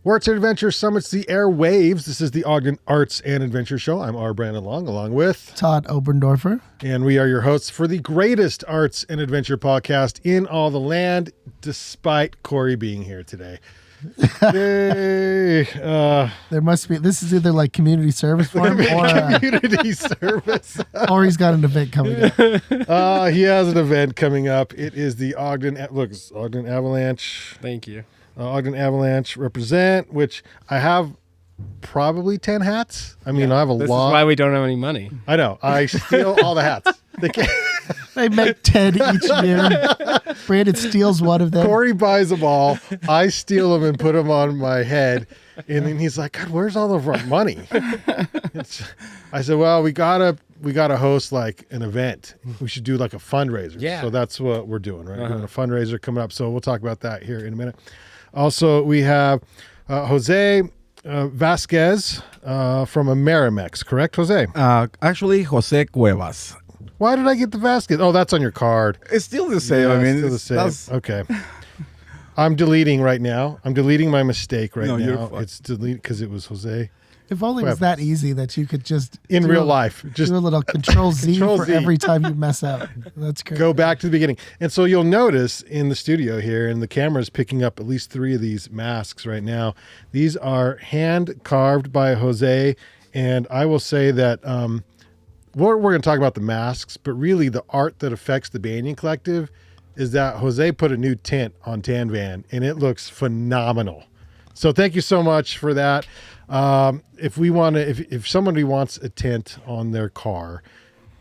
Arts Adventure summits the airwaves. This is the Ogden Arts and Adventure Show. I'm R. Brandon Long, along with Todd Oberndorfer. And we are your hosts for the greatest arts and adventure podcast in all the land, despite Kory being here today. Yay. There must be, this is either like community service for him community service. or he's got an event coming up. He has an event coming up. It is the it's Ogden Avalanche. Thank you. Ogden Avalanche represent, which I have probably 10 hats. I mean, I have a lot. This is why we don't have any money. I know. I steal all the hats. They make 10 each year. Brandon steals one of them. Kory buys them all. I steal them and put them on my head. And then he's like, God, where's all of our money? I said, well, we gotta host like an event. We should do like a fundraiser. Yeah. So that's what we're doing, right? We're doing a fundraiser coming up. So we'll talk about that here in a minute. Also, we have Jose Vasquez from Amerimex, correct, Jose? Actually, Jose Cuevas. Why did I get the Vasquez? Oh, that's on your card. It's still the same. Yeah, I mean, still the same. Okay. I'm deleting right now. I'm deleting my mistake right now. It's delete because it was Jose. If only it was that easy that you could just in real life just do a little Control Z for Z. every time you mess up. That's great. Go back to the beginning. And so you'll notice in the studio here, and the camera's picking up at least 3 of these masks right now. These are hand carved by Jose, and I will say that we're going to talk about the masks, but really the art that affects the Banyan Collective is that Jose put a new tint on Tan Van, and it looks phenomenal. So thank you so much for that. If somebody wants a tint on their car,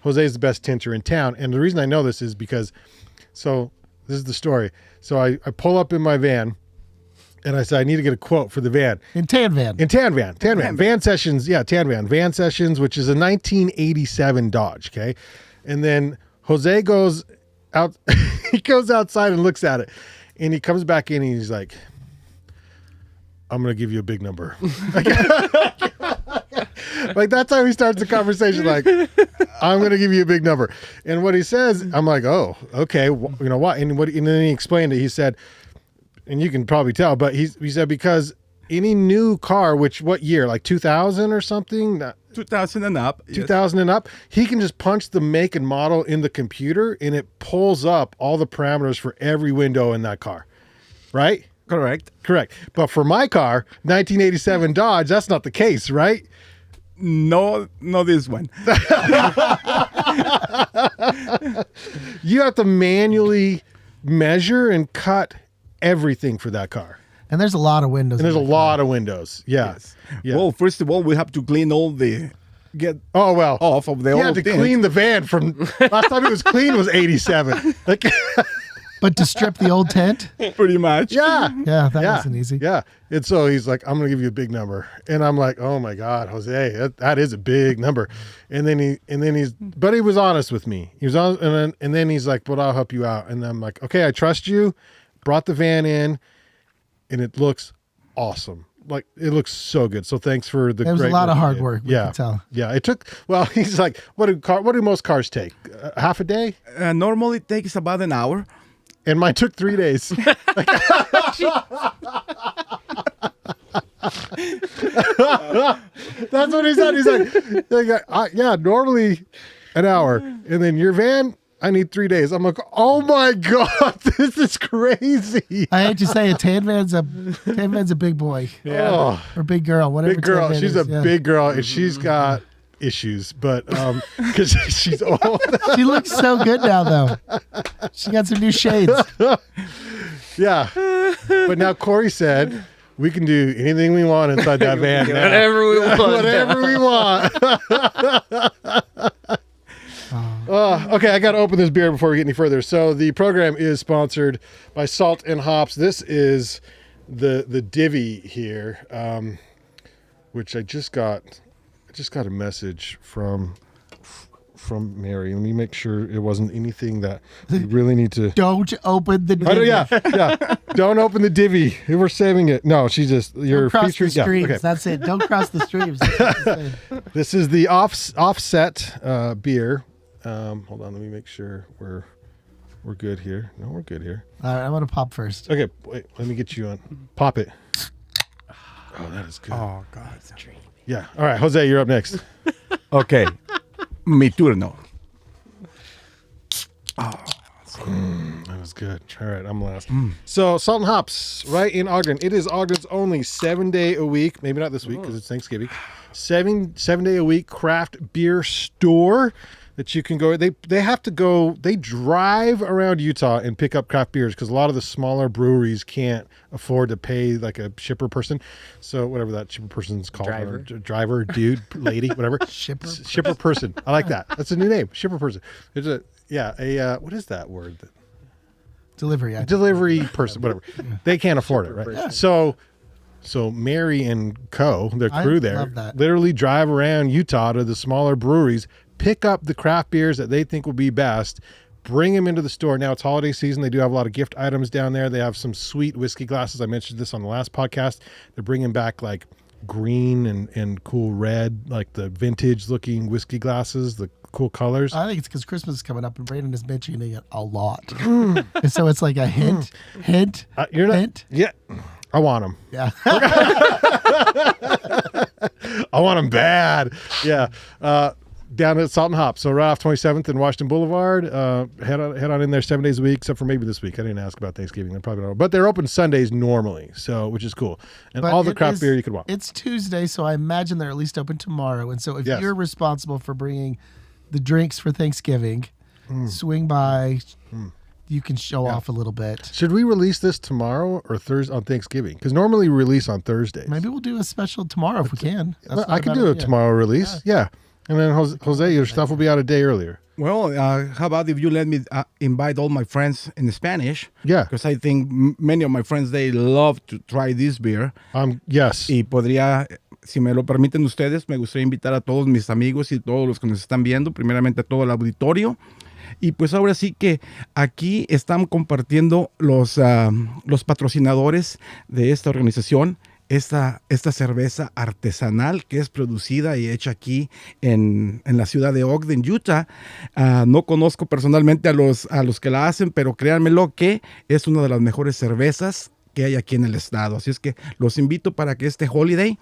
Jose is the best tinter in town. And the reason I know this is because, so this is the story. So I pull up in my van and I said, I need to get a quote for the van. In Tan Van. Van Sessions. Yeah, Tan Van. Van Sessions, which is a 1987 Dodge. Okay. And then Jose goes out, he goes outside and looks at it, and he comes back in and he's like, I'm going to give you a big number. Like that's how he starts the conversation. Like, I'm going to give you a big number. And what he says, I'm like, oh, okay. You know what? And then he explained it. He said, and you can probably tell, but he said, because any new car, what year? Like 2000 or something? 2000 and up. 2000 and up. He can just punch the make and model in the computer and it pulls up all the parameters for every window in that car. Right? Correct. But for my car, 1987 Dodge, that's not the case, right? No, this one. You have to manually measure and cut everything for that car. And there's a lot of windows. And there's a lot of windows. Yeah. Yes. Yeah. Well, first of all, we have to clean off of the off of the you old had to tint. clean the van from last time it was clean was 87. Like, but to strip the old tent? Pretty much. yeah. Yeah, that wasn't easy. Yeah. And so he's like, I'm going to give you a big number. And I'm like, oh my God, Jose, that is a big number. And then but he was honest with me. He was on, and then he's like, but I'll help you out. And I'm like, okay, I trust you. Brought the van in, and it looks awesome. Like, it looks so good. So thanks for the. It was a lot of hard work. Yeah, can tell. Yeah. It took. Well, he's like, what do most cars take? Half a day? Normally it takes about an hour. And mine took 3 days. That's what he said. He's like, yeah, normally an hour, and then your van, I need 3 days. I'm like, oh my God, this is crazy. I hate to say it, Tan Van's a big boy. Yeah. Or big girl, whatever. Big girl. Tan Van She's is, a big girl, and she's got issues, but because she's old. She looks so good now, though. She got some new shades. Yeah. But now Kory said we can do anything we want inside that van. Now. Whatever we want. Whatever we want. Okay, I got to open this beer before we get any further. So the program is sponsored by Salt and Hops. This is the divvy here, which I just got a message from Mary. Let me make sure it wasn't anything that we really need to. Don't open the divvy. Yeah. Don't open the divvy. We're saving it. No, she's just you're Don't cross featuring. the streams. Okay. That's it. Don't cross the streams. This is the offset beer. Hold on, let me make sure we're good here. No, we're good here. All right, I'm gonna pop first. Okay, wait. Let me get you on. Pop it. Oh, that is good. Oh, God. Yeah. All right, Jose, you're up next. Okay. Mi turno. That was good. All right, I'm last. So, Salt and Hops, right in Ogden. It is Ogden's only 7-day-a-week, maybe not this week because it's Thanksgiving, 7-day-a-week craft beer store that you can go. They have to go, they drive around Utah and pick up craft beers because a lot of the smaller breweries can't afford to pay like a shipper person. So, whatever that shipper person's called. Driver. Or driver, dude, lady, whatever. Shipper person. I like that. That's a new name. Shipper person. There's what is that word? Delivery. I think. Delivery person, whatever. They can't afford it, right? Yeah. So Mary and their crew there, love that. literally drive around Utah to the smaller breweries, pick up the craft beers that they think will be best, bring them into the store. Now it's holiday season. They do have a lot of gift items down there. They have some sweet whiskey glasses. I mentioned this on the last podcast. They're bringing back like green and cool red, like the vintage looking whiskey glasses, the cool colors. I think it's because Christmas is coming up and Brandon is mentioning it a lot. And so it's like a hint. You're not, hint. Yeah. I want them. Yeah. I want them bad. Yeah. Down at Salt and Hop. So right off 27th and Washington Boulevard. Head on in there 7 days a week, except for maybe this week. I didn't ask about Thanksgiving. They probably don't. But they're open Sundays normally, so which is cool. And But all the it craft is- beer you could want. It's Tuesday, so I imagine they're at least open tomorrow. And so if Yes. you're responsible for bringing the drinks for Thanksgiving, swing by. You can show off a little bit. Should we release this tomorrow or Thursday on Thanksgiving? Because normally we release on Thursdays. Maybe we'll do a special tomorrow if we can. That's not I a could bad do a idea. tomorrow release. Yeah. And then Jose, your stuff will be out a day earlier. Well, how about if you let me invite all my friends in Spanish? Yeah. Because I think many of my friends, they love to try this beer. Yes. Y podría, si me lo permiten ustedes, me gustaría invitar a todos mis amigos y todos los que nos están viendo, primeramente a todo el auditorio. Y pues ahora sí que aquí están compartiendo los patrocinadores de esta organización. Esta cerveza artesanal que es producida y hecha aquí en la ciudad de Ogden, Utah. No conozco personalmente a los que la hacen, pero créanmelo que es una de las mejores cervezas que hay aquí en el estado. Así es que los invito para que este holiday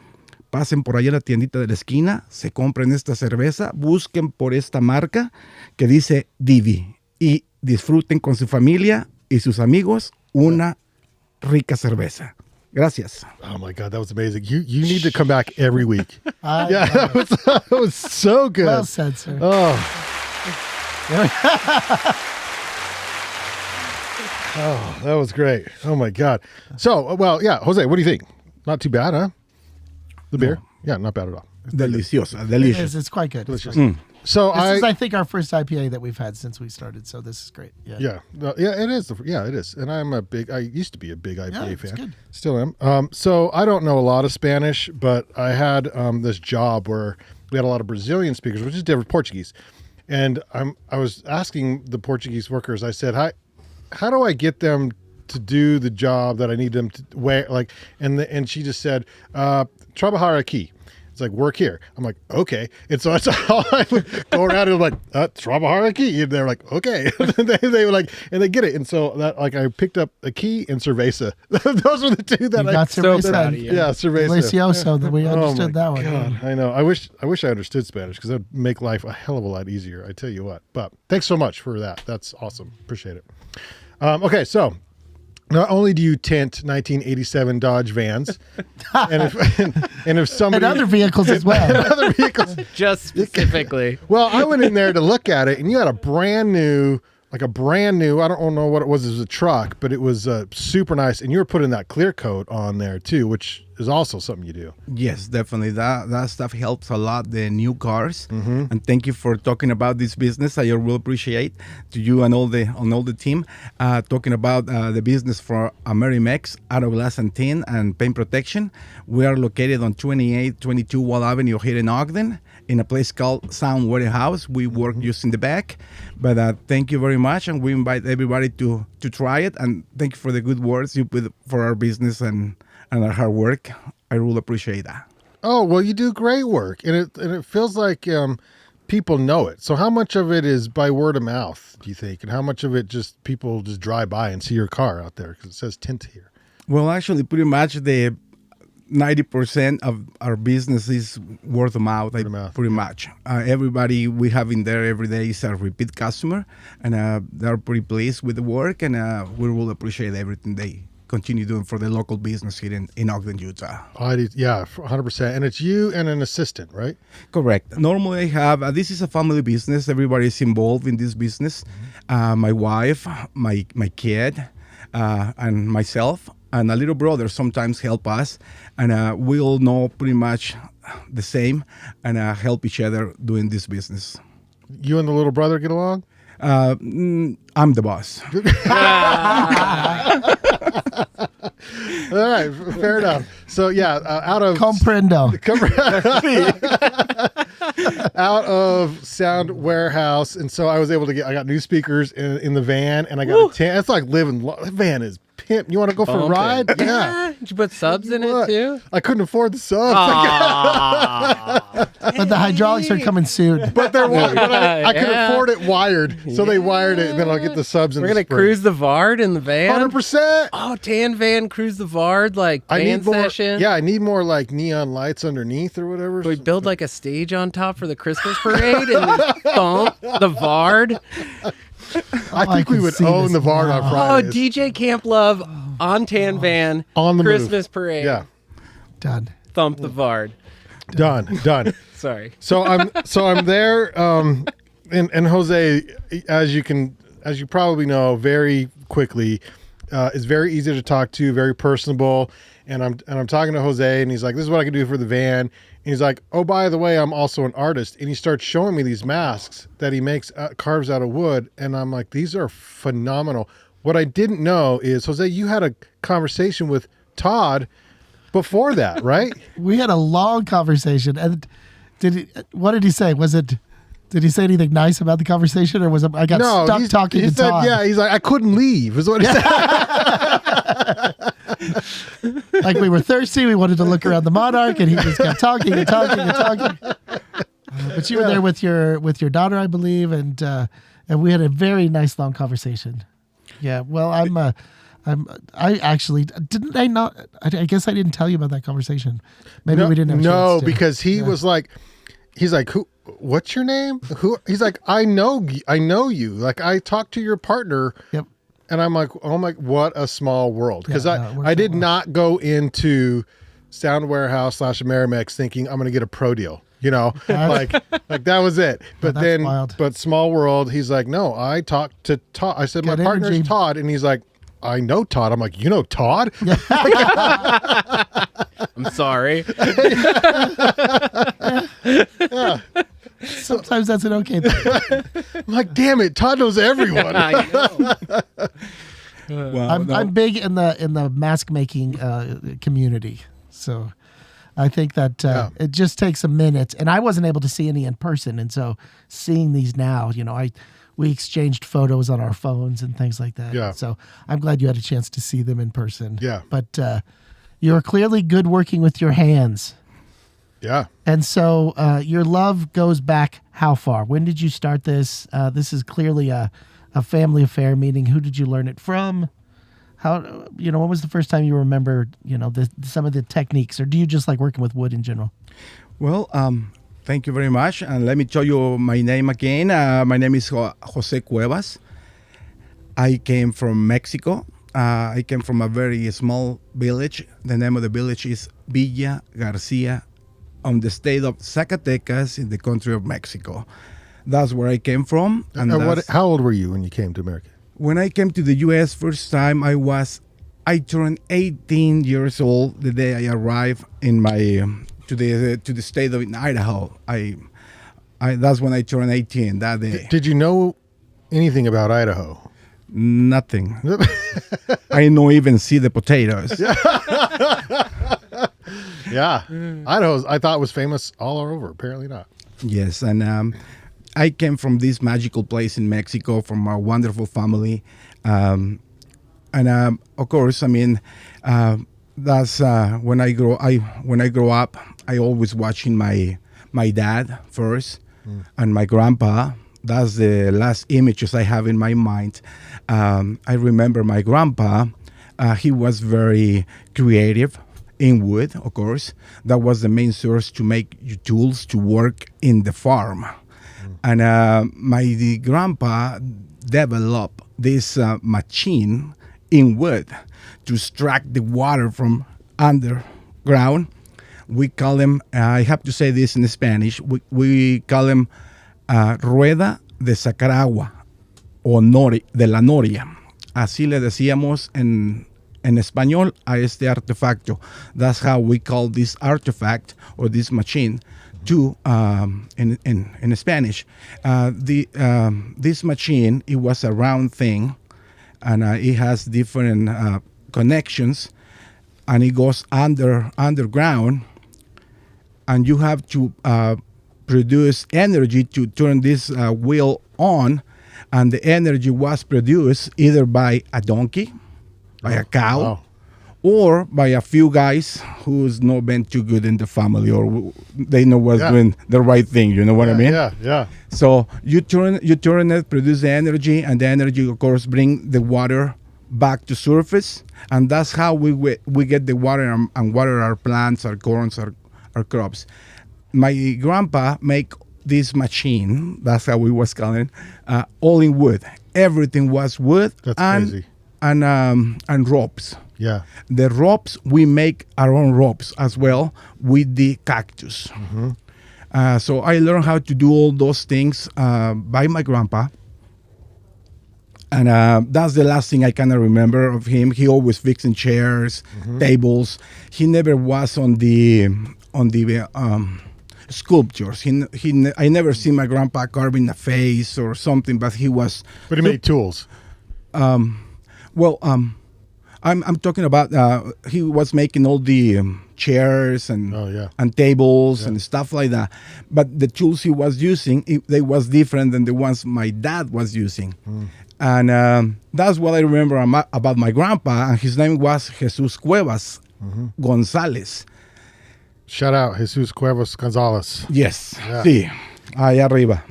pasen por allá a la tiendita de la esquina, se compren esta cerveza, busquen por esta marca que dice Divi y disfruten con su familia y sus amigos una rica cerveza. Gracias. Oh my God, that was amazing. You need to come back every week. Yeah, that was so good. well said, sir. Oh, that was great. Oh my God. So, well, yeah, Jose, what do you think? Not too bad, huh? The beer? Yeah, not bad at all. Deliciosa, It delicious. is. It's quite good. It's Delicious. quite good. So This is, I think, our first IPA that we've had since we started. So this is great. yeah, it is. Yeah, it is. And I used to be a big IPA Yeah, it's fan. good. Still am. So I don't know a lot of Spanish, but I had this job where we had a lot of Brazilian speakers, which is different, Portuguese. And I was asking the Portuguese workers, I said, how do I get them to do the job that I need them to wear? Like, and she just said, trabajar aquí. It's like, work here. I'm like, okay. And so that's how I would go around and I'm like, trabajar aquí. And they're like, okay. they were like, and they get it. And so that, like, I picked up a key and cerveza. Those are the two that You I got So cerveza. proud of you. Yeah, cerveza. Delicioso. That we understood that one. God, I know. I wish I understood Spanish because that'd make life a hell of a lot easier. I tell you what. But thanks so much for that. That's awesome. Appreciate it. Okay, so not only do you tint 1987 Dodge vans, and if somebody And other vehicles as well. other vehicles. Just specifically. Well, I went in there to look at it, and you had a brand new. I don't know what it was. It was a truck, but it was super nice. And you were putting that clear coat on there too, which is also something you do. Yes, definitely. That stuff helps a lot, the new cars. And thank you for talking about this business. I will appreciate to you and all the team talking about the business for Amerimex, auto glass and tin and paint protection. We are located on 2822 Wall Avenue here in Ogden in a place called Sound Warehouse. We work just in the back. But thank you very much, and we invite everybody to try it. And thank you for the good words you put for our business and our hard work. I really appreciate that. Oh, well, you do great work, and it feels like people know it. So how much of it is by word of mouth, do you think? And how much of it just people just drive by and see your car out there because it says tint here? Well, actually, pretty much the 90% of our business is word of mouth, pretty much. Everybody we have in there every day is a repeat customer, and they're pretty pleased with the work, and we will appreciate everything they continue doing for the local business here in Ogden, Utah. Yeah, 100%. And it's you and an assistant, right? Correct. Normally I have, this is a family business. Everybody is involved in this business. My wife, my kid, and myself, and a little brother sometimes help us, and we all know pretty much the same, and help each other doing this business. You and the little brother get along? I'm the boss. All right, fair enough. So yeah, out of Comprendo. out of Sound Warehouse, and so I was able to I got new speakers in the van, and I got a tent. It's like living. The van is pimp. You want to go for a ride? Yeah. Did you put subs in it too? I couldn't afford the subs. But the hydraulics are coming soon. But they're wired. I could afford it wired, so they wired it, and then I'll get the subs. We're gonna cruise the Vard in the van. 100%. Oh, tan van, cruise the Vard, like van session. Yeah, I need more like neon lights underneath or whatever. We build like a stage on top for the Christmas parade and thump the Vard. I think we would own the Vard on Fridays. Oh, DJ Camp Love on tan van on the Christmas parade. Yeah, done. Thump the Vard. Done. Sorry. So I'm there, and Jose, as you probably know, very quickly, is very easy to talk to, very personable, and I'm talking to Jose, and he's like, "This is what I can do for the van." And he's like, "Oh, by the way, I'm also an artist." And he starts showing me these masks that he makes, carves out of wood, and I'm like, "These are phenomenal." What I didn't know is, Jose, you had a conversation with Todd before that, right? We had a long conversation, and what did he say? Did he say anything nice about the conversation, or was it I got stuck talking to Todd? Yeah, he's like, I couldn't leave, is what he said. Like we were thirsty, we wanted to look around the Monarch, and he just kept talking and talking and talking. But you were there with your daughter, I believe, and we had a very nice long conversation. Yeah, well, I actually didn't. I guess I didn't tell you about that conversation. Maybe we didn't have a chance to. Because he was like, he's like, "Who? What's your name?" He's like, I know you. Like, I talked to your partner. Yep. And I'm like, oh my, what a small world. Because I did not go into Sound Warehouse / Amerimex thinking I'm going to get a pro deal. You know, like that was it. But then, wild. But small world, he's like, no, I talked to Todd. I said, my partner's Todd. And he's like, I know Todd. I'm like, you know Todd? I'm sorry. Yeah. Sometimes that's an okay thing. I'm like, damn it, Todd knows everyone. I know. Wow, I'm big in the mask making community, so I think that it just takes a minute. And I wasn't able to see any in person, and so seeing these now, we exchanged photos on our phones and things like that. Yeah. So I'm glad you had a chance to see them in person. Yeah. But you're clearly good working with your hands. Yeah. And so your love goes back how far? When did you start this? This is clearly a family affair, meaning who did you learn it from? How, when was the first time you remember, some of the techniques, or do you just like working with wood in general? Well, thank you very much. And let me tell you my name again. My name is Jose Cuevas. I came from Mexico. I came from a very small village. The name of the village is Villa Garcia, on the state of Zacatecas in the country of Mexico. That's where I came from. And how old were you when you came to America? When I came to the U.S. first time, I turned 18 years old the day I arrived in to the state of Idaho. That's when I turned 18 that day. Did you know anything about Idaho? Nothing. I don't even see the potatoes. Yeah. Idaho, I thought was famous all over. Apparently not. Yes, and I came from this magical place in Mexico, from a wonderful family, and of course, that's when I grow up. I always watching my dad first, and my grandpa. That's the last images I have in my mind. I remember my grandpa. He was very creative in wood, of course. That was the main source to make tools to work in the farm. And my grandpa developed this machine in wood to extract the water from underground. We call them, I have to say this in Spanish, we call them rueda de sacar agua o de la noria. Así le decíamos en español a este artefacto. That's how we call this artifact or this machine to in Spanish. This machine, it was a round thing, and it has different connections, and it goes underground, and you have to produce energy to turn this wheel on, and the energy was produced either by a donkey, by a cow, wow. or by a few guys who's not been too good in the family, or they know what's doing the right thing. You know what I mean? Yeah. So you turn it, produce the energy, and the energy, of course, bring the water back to surface, and that's how we get the water and water our plants, our corns, our crops. My grandpa make this machine. That's how we was calling it, all in wood. Everything was wood. That's crazy. And ropes. Yeah. The ropes, we make our own ropes as well with the cactus. So I learned how to do all those things by my grandpa. And that's the last thing I kind of remember of him. He always fixing chairs, tables. He never was on the sculptures. I never seen my grandpa carving a face or something, but he was. But he made tools. I'm talking about he was making all the chairs and and tables and stuff like that. But the tools he was using, they was different than the ones my dad was using. And that's what I remember about my grandpa. And his name was Jose Cuevas González. Shout out Jesus Cuevas González. Yes, Yeah. sí, allá arriba.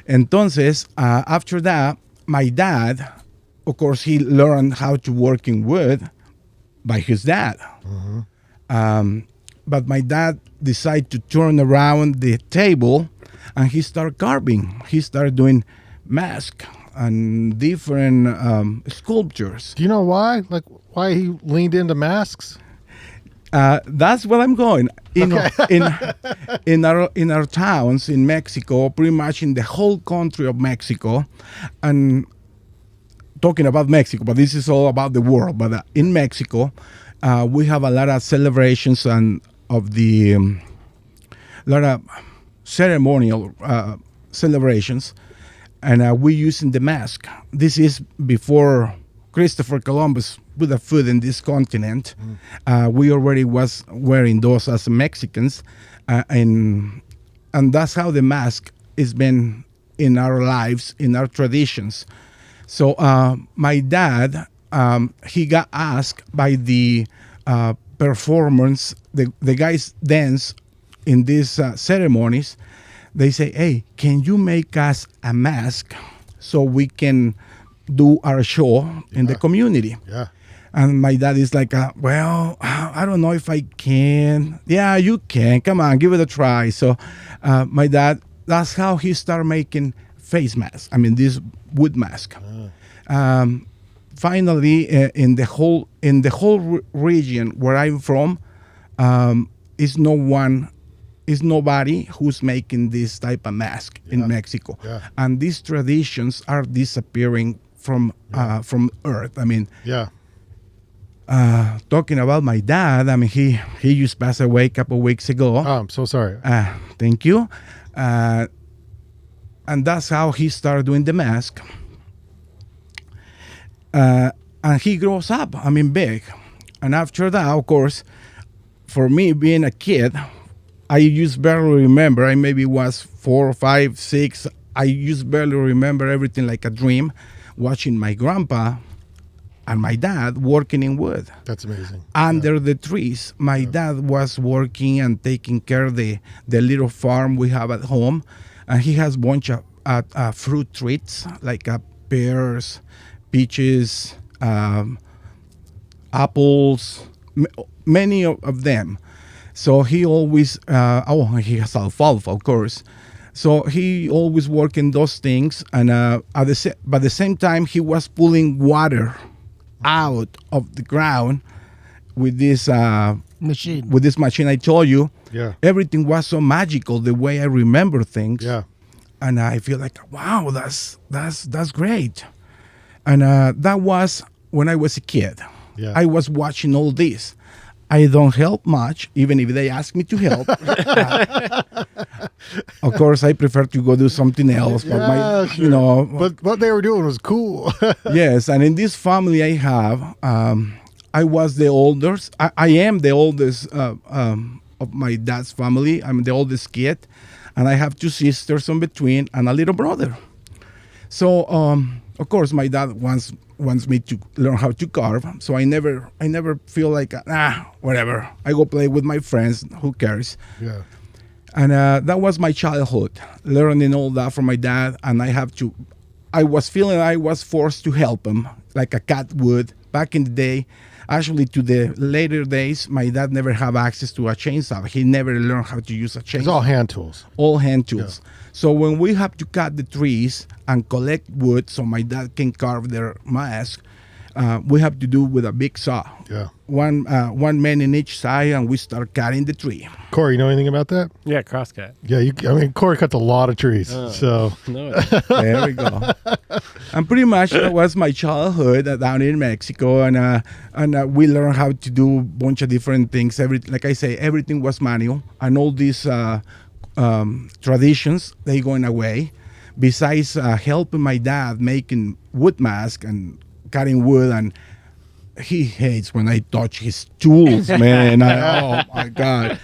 Entonces, after that, my dad, of course, he learned how to work in wood by his dad. But my dad decided to turn around the table, and he started carving. He started doing masks and different sculptures. Do you know why? Like why he leaned into masks? That's what I'm going. In our towns in Mexico, pretty much in the whole country of Mexico, and talking about Mexico, but this is all about the world. But in Mexico, we have a lot of celebrations and of the lot of ceremonial celebrations, and we using the mask. This is before Christopher Columbus put a foot in this continent. We already was wearing those as Mexicans, and that's how the mask has been in our lives, in our traditions. So my dad, he got asked by the performance, the guys dance in these ceremonies. They say, hey, can you make us a mask so we can do our show in the community? Yeah. And my dad is like, well, I don't know if I can. Yeah, you can. Come on, give it a try. So my dad, that's how he started making face masks. I mean, this wood mask. Finally, in the whole region where I'm from, is nobody who's making this type of mask in Mexico. Yeah. And these traditions are disappearing from Earth. I mean, talking about my dad, I mean, he just passed away a couple weeks ago. Oh, I'm so sorry. Thank you. And that's how he started doing the mask. And he grows up, I mean, big. And after that, of course, for me being a kid, I just barely remember. I maybe was 4, 5, 6. I just barely remember everything like a dream, watching my grandpa and my dad working in wood. That's amazing. Under the trees, my dad was working and taking care of the little farm we have at home. And he has a bunch of fruit trees, like pears, peaches, apples, many of them. So he always, he has alfalfa, of course. So he always worked in those things, and but at the same time, he was pulling water out of the ground with this Machine. With this machine I told you. Yeah. Everything was so magical the way I remember things. Yeah. And I feel like, wow, that's great. And that was when I was a kid. Yeah. I was watching all this. I don't help much, even if they ask me to help. Of course, I prefer to go do something else. But Yeah, sure. But what they were doing was cool. Yes, and in this family I have, I was the oldest. I am the oldest of my dad's family. I'm the oldest kid, and I have two sisters in between and a little brother. So, of course, my dad wants me to learn how to carve. So I never feel like whatever. I go play with my friends. Who cares? Yeah. And that was my childhood, learning all that from my dad. And I was feeling I was forced to help him, like a cat would back in the day. Actually, to the later days, my dad never had access to a chainsaw. He never learned how to use a chainsaw. It's all hand tools. All hand tools. Yeah. So when we have to cut the trees and collect wood so my dad can carve their mask, we have to do with a big saw. Yeah. One man in each side, and we start cutting the tree. Kory, you know anything about that? Yeah, crosscut. Yeah, Kory cuts a lot of trees. So No. There we go. And pretty much that was my childhood down in Mexico, and we learned how to do a bunch of different things. Like I say, everything was manual, and all these traditions, they going away. Besides helping my dad making wood mask and cutting wood, and he hates when I touch his tools, man. Oh my God.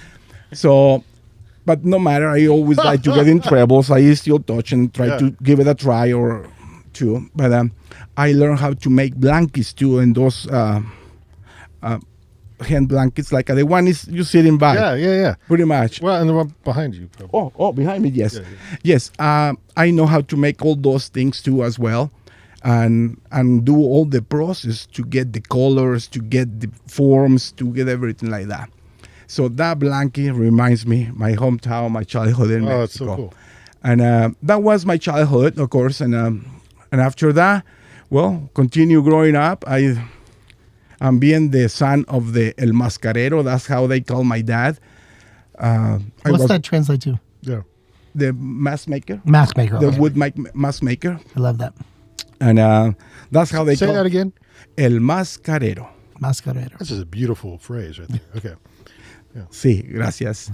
So, but no matter, I always like to get in trouble, so I still touch and try to give it a try or two. But I learned how to make blankets too, and those hand blankets, like the one is you sitting by. Yeah. Pretty much. Well, and the one behind you. Probably. Oh, behind me, yes. Yeah. Yes, I know how to make all those things too as well. And do all the process to get the colors, to get the forms, to get everything like that. So that blanket reminds me my hometown, my childhood in Mexico. That's so cool. And that was my childhood, of course. And after that, well, continue growing up. I'm being the son of the El Mascarero. That's how they call my dad. What's that translate to? Yeah. The mask maker. Mask maker. The Okay. wood mask maker. I love that. And that's how they Say call that again. El Mascarero. Mascarero. This is a beautiful phrase right there. Okay. Sí, gracias.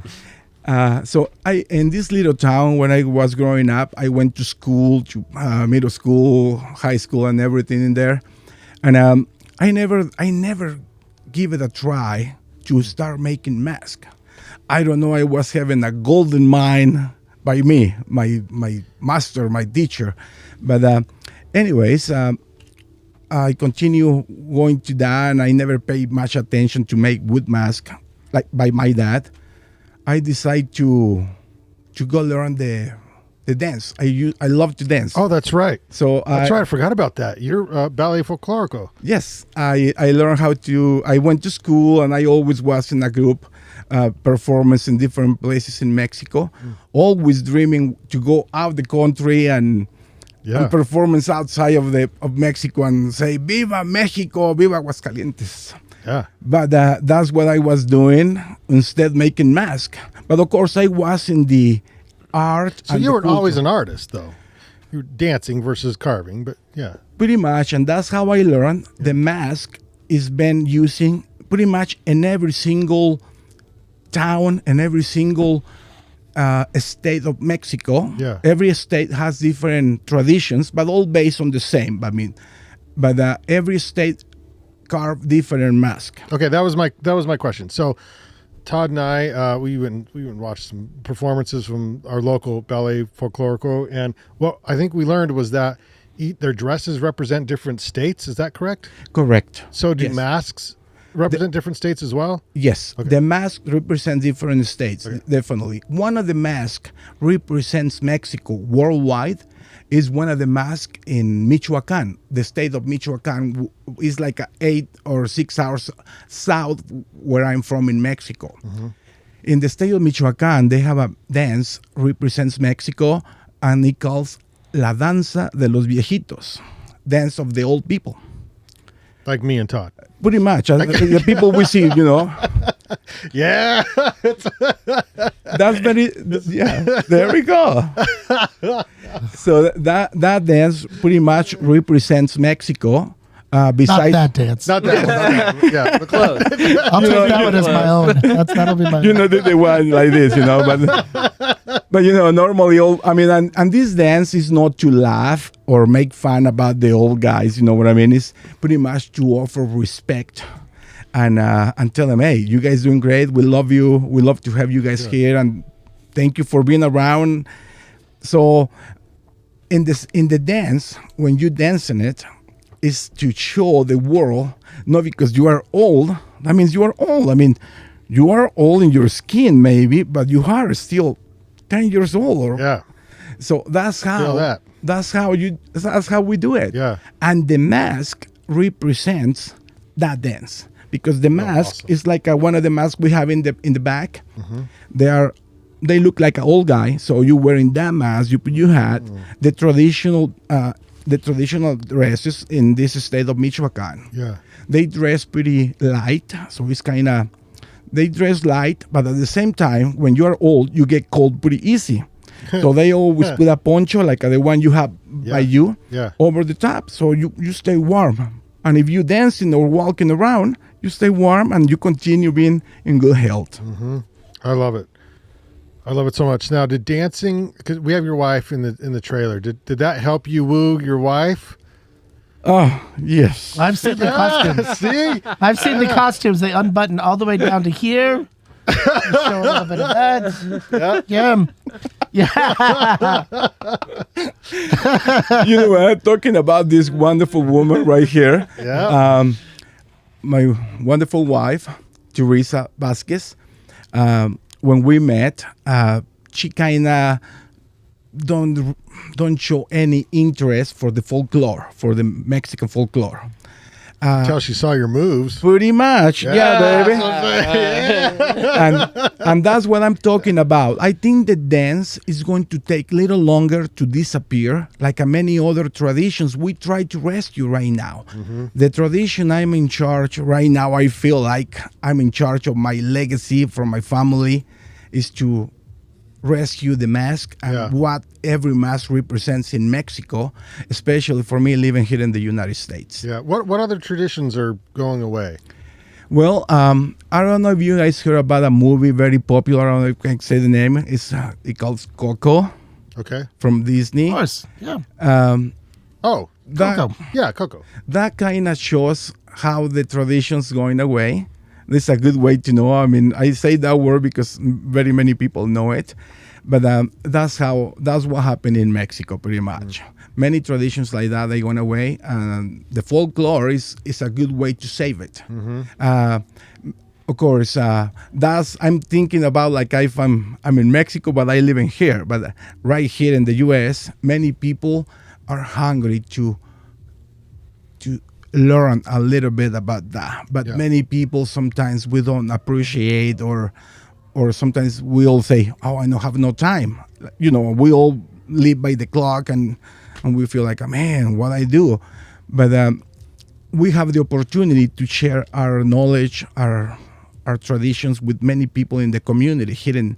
So in this little town, when I was growing up, I went to school, to middle school, high school, and everything in there. And I never give it a try to start making masks. I don't know. I was having a golden mind by me, my master, my teacher. But anyways, I continue going to that, and I never paid much attention to make wood mask like by my dad. I decide to go learn the dance. I love to dance. Oh, that's right. So That's right. I forgot about that. You're ballet folklorico. Yes, I learned how to. I went to school, and I always was in a group performance in different places in Mexico. Always dreaming to go out the country and performance outside of Mexico and say "Viva Mexico, Viva Aguascalientes." Yeah. But that's what I was doing instead, making masks. But of course, I was in the art. So you weren't always an artist, though. You were dancing versus carving, but yeah. Pretty much, and that's how I learned. The mask is been using pretty much in every single town and every single state of Mexico. Yeah. Every state has different traditions, but all based on the same. But every state carve different mask. Okay, that was my question. So Todd and I, we went and watched some performances from our local ballet folklorico, and what I think we learned was that their dresses represent different states. Is that correct? Correct. So do Yes. masks represent different states as well? Yes, Okay. the mask represents different states, definitely. One of the masks represents Mexico worldwide, is one of the masks in Michoacan. The state of Michoacan is like 8 or 6 hours south where I'm from in Mexico. In the state of Michoacan, they have a dance represents Mexico, and it calls La Danza de los Viejitos, dance of the old people. Like me and Todd. Pretty much. The people we see, Yeah. That's very, yeah, there we go. So that dance pretty much represents Mexico. Not Besides that dance. Not that one. Yeah. But Close. I'll take that one as my own. That'll be my own. the one like this, but normally and this dance is not to laugh or make fun about the old guys, you know what I mean? It's pretty much to offer respect and tell them, hey, you guys doing great. We love you. We love to have you guys here, and thank you for being around. So in the dance, when you dance in it, is to show the world, not because you are old. That means you are old. I mean, you are old in your skin, maybe, but you are still 10 years old. yeah. So that's Feel how. that. That's how we do it. Yeah. And the mask represents that dance, because the mask awesome. is like one of the masks we have in the back. They look like an old guy. So you wearing that mask, you put your hat, the traditional dresses in this state of Michoacan. Yeah. They dress pretty light, so it's kind of, they dress light, but at the same time, when you are old, you get cold pretty easy. So they always put a poncho like the one you have by you over the top, so you stay warm. And if you dancing or walking around, you stay warm and you continue being in good health. I love it. I love it so much. Now, did dancing, because we have your wife in the trailer, did that help you woo your wife? Oh, yes. I've seen the costumes. See? I've seen the costumes. They unbutton all the way down to here. Show a little bit of that. Yeah. You know what? Talking about this wonderful woman right here. Yeah. My wonderful wife, Teresa Vasquez. When we met, she kind of don't show any interest for the folklore, for the Mexican folklore. Until she saw your moves. Pretty much, yeah, baby. And that's what I'm talking about. I think the dance is going to take a little longer to disappear, like many other traditions we try to rescue right now. The tradition I'm in charge right now, I feel like I'm in charge of my legacy from my family, is to rescue the mask and what every mask represents in Mexico, especially for me living here in the United States. Yeah. What other traditions are going away? Well, I don't know if you guys heard about a movie very popular. I don't know if I can say the name. It calls Coco. Okay. From Disney. Of course. Yeah. Oh, Coco. Yeah, Coco. That kind of shows how the tradition's going away. This is a good way to know. I mean, I say that word because very many people know it, but that's what happened in Mexico pretty much. Many traditions like that, they went away, and the folklore is a good way to save it. Of course, I'm thinking about like if I'm in Mexico, but I live in here. But right here in the U.S., many people are hungry to learn a little bit about that. But many people sometimes we don't appreciate, or sometimes we all say, "Oh, I don't have no time." You know, we all live by the clock, and we feel like, man, what I do. But we have the opportunity to share our knowledge, our traditions with many people in the community here in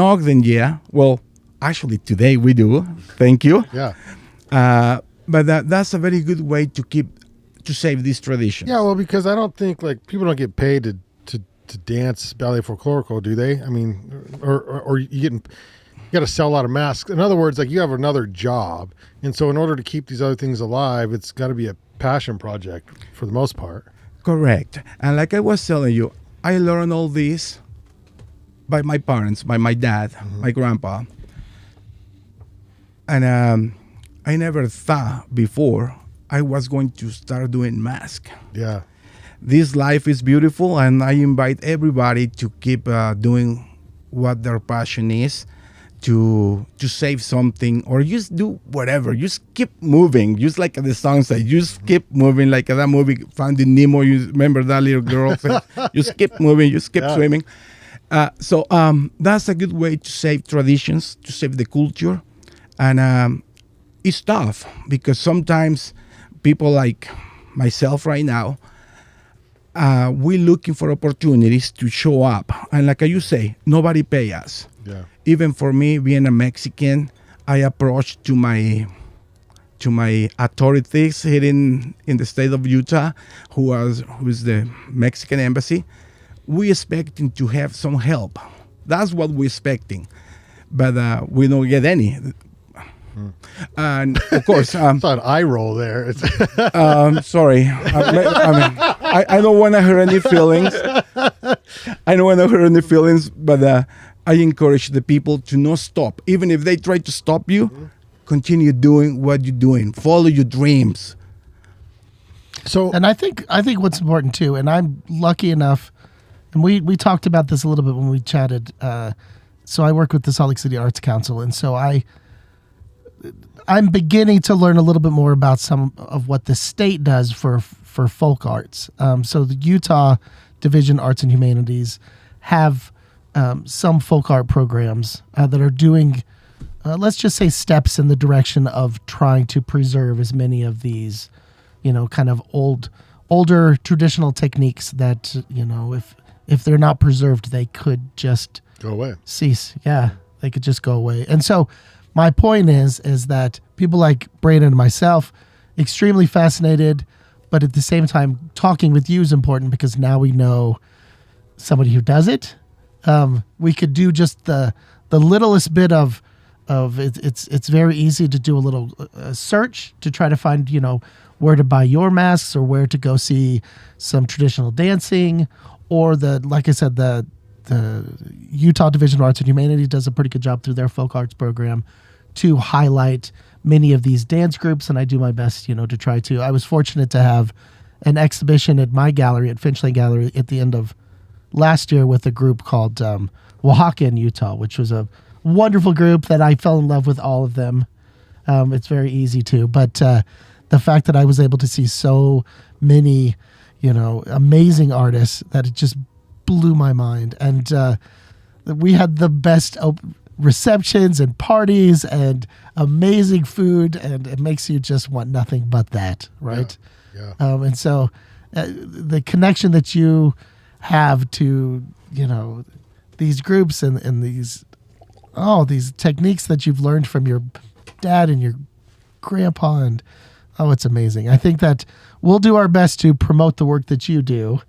Ogden. Well, actually today we do. Thank you. Yeah. But that's a very good way to save this tradition. Yeah, well, because I don't think like people don't get paid to dance ballet folklorico, do they? I mean, or you got to sell a lot of masks. In other words, like you have another job, and so in order to keep these other things alive, it's got to be a passion project for the most part. Correct. And like I was telling you, I learned all this by my parents, by my dad, my grandpa, and I never thought before I was going to start doing masks. Yeah. This life is beautiful, and I invite everybody to keep doing what their passion is, to save something, or just do whatever. Just keep moving. Just like the song says, just keep moving. Like that movie Finding Nemo. You remember that little girl says, just keep moving. Just keep swimming. So that's a good way to save traditions, to save the culture, and it's tough because sometimes people like myself right now, we're looking for opportunities to show up, and like you say, nobody pay us. Yeah. Even for me, being a Mexican, I approached to my authorities here in the state of Utah, who's the Mexican embassy. We expecting to have some help. That's what we're expecting, but we don't get any. And of course, It's an eye roll there. It's sorry. I don't want to hurt any feelings. I don't want to hurt any feelings, but I encourage the people to not stop. Even if they try to stop you, continue doing what you're doing. Follow your dreams. so. And I think what's important too, and I'm lucky enough, and we talked about this a little bit when we chatted. So I work with the Salt Lake City Arts Council, and so I'm beginning to learn a little bit more about some of what the state does for folk arts. So the Utah Division Arts and Humanities have some folk art programs that are doing, let's just say, steps in the direction of trying to preserve as many of these, kind of older traditional techniques that, if they're not preserved, they could just Go away. cease. Yeah, they could just go away. And so my point is that people like Brandon and myself, extremely fascinated, but at the same time, talking with you is important because now we know somebody who does it. We could do just the littlest bit of it's very easy to do a little search to try to find, where to buy your masks or where to go see some traditional dancing, or like I said, the Utah Division of Arts and Humanities does a pretty good job through their folk arts program to highlight many of these dance groups, and I do my best, to try to. I was fortunate to have an exhibition at my gallery, at Finchley Gallery, at the end of last year with a group called Oaxaca in Utah, which was a wonderful group that I fell in love with all of them. It's very easy to, but the fact that I was able to see so many, amazing artists, that it just blew my mind. And we had the best receptions and parties and amazing food, and it makes you just want nothing but that, right? Yeah. And so the connection that you have to, these groups and these techniques that you've learned from your dad and your grandpa, and it's amazing. I think that we'll do our best to promote the work that you do,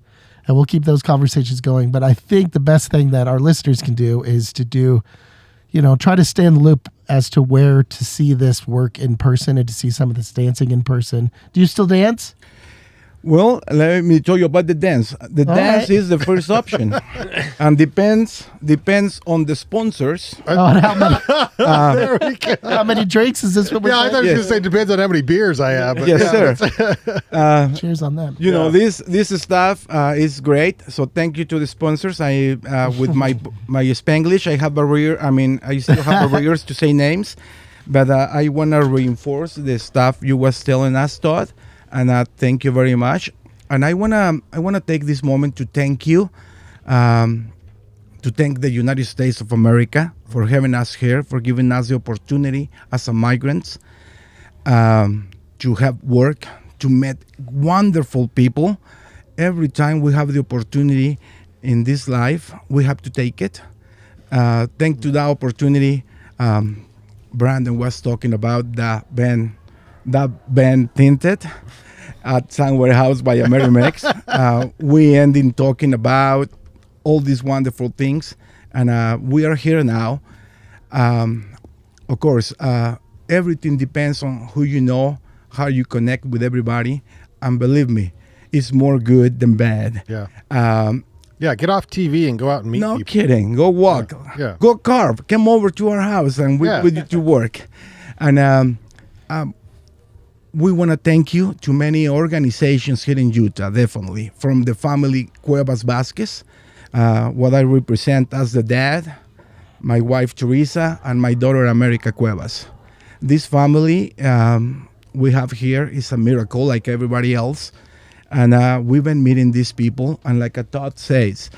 and we'll keep those conversations going. But I think the best thing that our listeners can do is to do, try to stay in the loop as to where to see this work in person and to see some of this dancing in person. Do you still dance? Well, let me tell you about the dance. The dance right. is the first option, and depends on the sponsors. And how many, There we go. how many drinks is this? What we're Yeah, I saying? thought you were Yes. going to say depends on how many beers I have. But Yes, yeah, sir. Cheers on them. You know, this stuff is great. So thank you to the sponsors. I with my Spanglish, I have barrier. I mean, I still have barriers to say names, but I want to reinforce the stuff you was telling us, Todd. And thank you very much. And I wanna take this moment to thank you, to thank the United States of America for having us here, for giving us the opportunity as a migrants to have work, to meet wonderful people. Every time we have the opportunity in this life, we have to take it. Thanks to that opportunity, Brandon was talking about that band Tinted at Sun Warehouse by Amerimex. We ended talking about all these wonderful things, and we are here now. Of course, everything depends on who you know, how you connect with everybody, and believe me, it's more good than bad. Yeah. Yeah, get off TV and go out and meet No people. kidding. Go walk. Yeah. Go carve. Come over to our house and we put you to work. And we want to thank you to many organizations here in Utah, definitely. From the family Cuevas Vasquez, what I represent as the dad, my wife Teresa, and my daughter America Cuevas. This family we have here is a miracle, like everybody else, and we've been meeting these people. And like Todd says,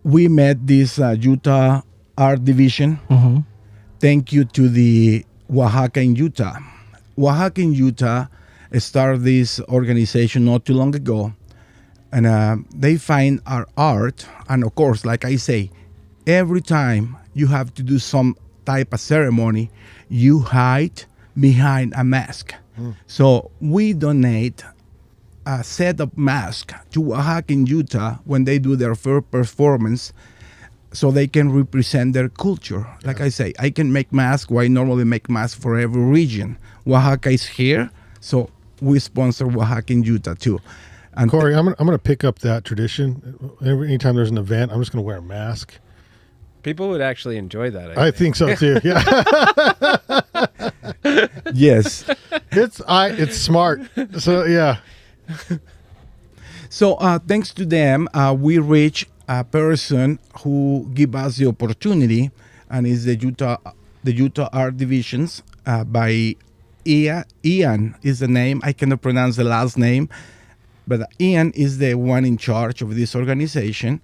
we met this Utah Art Division. Thank you to the Oaxaca in Utah. Oaxaca in Utah started this organization not too long ago, and they find our art. And of course, like I say, every time you have to do some type of ceremony, you hide behind a mask. So we donate a set of masks to Oaxaca in Utah when they do their first performance, so they can represent their culture. Like I say, I can make masks where I normally make masks for every region. Oaxaca is here, so we sponsor Oaxaca in Utah too. And Kory, I'm gonna pick up that tradition. Anytime there's an event, I'm just gonna wear a mask. People would actually enjoy that. I think so too. Yeah, yes. it's smart. So yeah. So thanks to them, we reach a person who give us the opportunity, and is the Utah Art Divisions by Ian is the name. I cannot pronounce the last name, but Ian is the one in charge of this organization.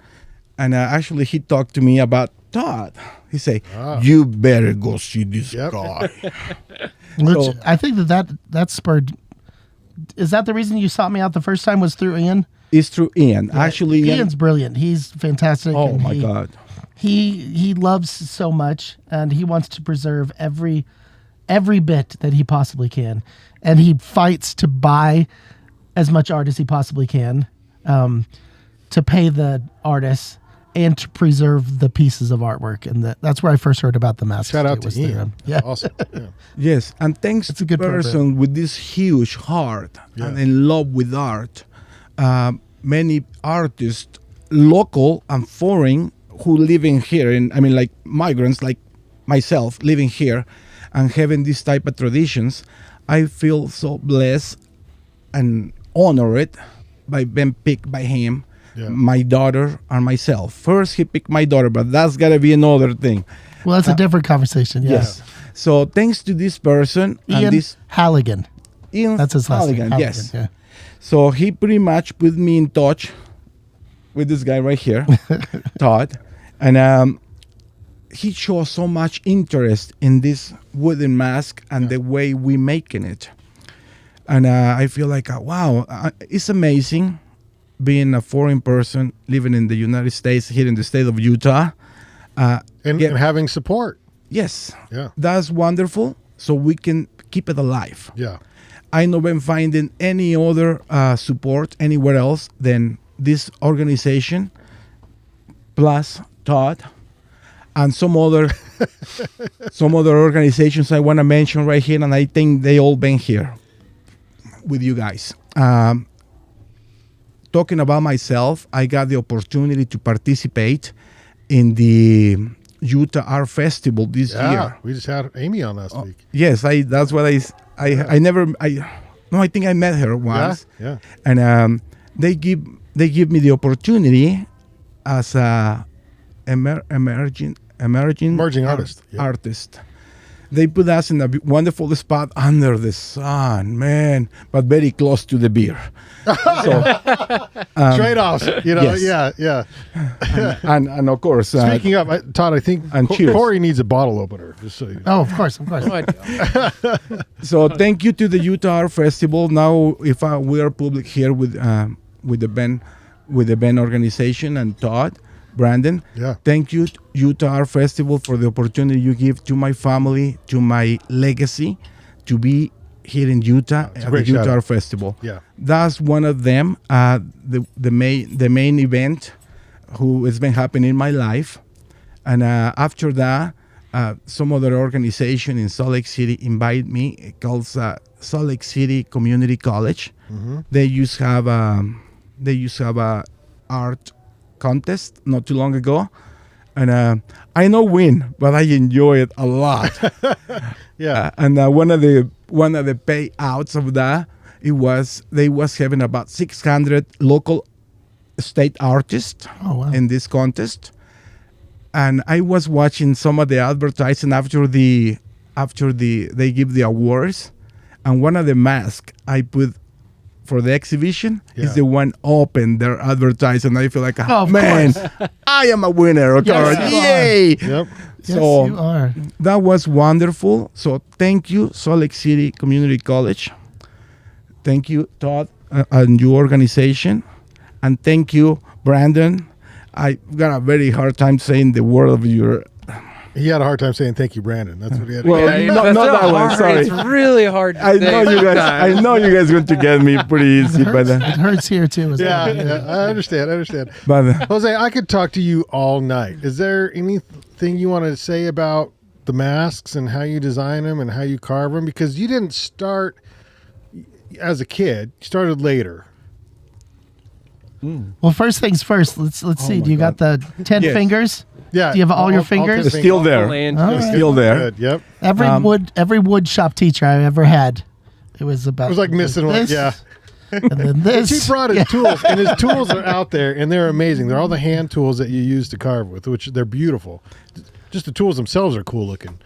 And actually, he talked to me about Todd. He say, "You better go see this guy." Which So- I think that spurred. Is that the reason you sought me out the first time? Was through Ian? It's through Ian. Actually, Ian's brilliant. He's fantastic. oh and my God. He loves so much, and he wants to preserve every bit that he possibly can, and he fights to buy as much art as he possibly can, to pay the artists and to preserve the pieces of artwork. And that's where I first heard about the masks. Shout out too, was to through Ian. him. Yeah. Awesome. Yeah. Yes, and thanks It's to a good person with this huge heart and in love with art. Many artists, local and foreign, who living here, and I mean like migrants like myself living here and having this type of traditions, I feel so blessed and honored by being picked by him, my daughter and myself. First he picked my daughter, but that's gotta be another thing. Well, that's a different conversation. Yes. So thanks to this person Ian and this Halligan. Ian That's his last name. Halligan, yes. Halligan, So he pretty much put me in touch with this guy right here, Todd, and he shows so much interest in this wooden mask and the way we making it. And I feel like, wow, it's amazing being a foreign person living in the United States, here in the state of Utah. And having support. Yes, Yeah. that's wonderful. So we can keep it alive. Yeah. I know been finding any other support anywhere else than this organization, plus Todd, and some other organizations I want to mention right here, and I think they all been here with you guys. Talking about myself, I got the opportunity to participate in the Utah Art Festival this year. We just had Amy on last week. Yes, that's what I think I met her once. Yeah. And they give me the opportunity as a emerging artist. Yeah. artist. They put us in a wonderful spot under the sun, man, but very close to the beer. So, Trade-offs, yes. Yeah. and of course, Speaking of, Todd, I think and cheers. Kory needs a bottle opener. Just so you know. Oh, of course. No idea. so thank you to the Utah Art Festival. Now, if we are public here with the band organization and Todd, Brandon, thank you Utah Art Festival for the opportunity you give to my family, to my legacy, to be here in Utah at the Utah Art Festival. Yeah, that's one of them. The main event who has been happening in my life, and after that, some other organization in Salt Lake City invited me, called Salt Lake City Community College. Mm-hmm. They used to have a art contest not too long ago, and I don't win, but I enjoy it a lot. And one of the payouts of that, they was having about 600 local state artists in this contest, and I was watching some of the advertising after they give the awards, and one of the masks I put for the exhibition is the one open their advertising. I feel like, of man, I am a winner. Okay, Yes, you yay! Yep. So yes, you are. that was wonderful. So thank you, Salt Lake City Community College. Thank you, Todd, and your organization. And thank you, Brandon. I got a very hard time saying the word of your... He had a hard time saying thank you, Brandon. That's what he had. Well, Yeah, no, that's not so that one, hard. sorry. It's really hard to I say know you guys. I sometimes. know you guys going to get me pretty easy, but It hurts here too. As yeah, well. yeah, I understand. but Jose, I could talk to you all night. Is there anything you want to say about the masks and how you design them and how you carve them? Because you didn't start as a kid. You started later. Well, first things first. Let's see. my Do you got the 10 Yes. fingers? Yeah. Do you have all your I'll fingers? take it's still there. Land. All It's right. still there. Good. Yep. Every wood shop teacher I ever had, it was about. It was like missing one. this, Yeah. And then this. He brought his tools, and his tools are out there, and they're amazing. They're all the hand tools that you use to carve with, which they're beautiful. Just the tools themselves are cool looking.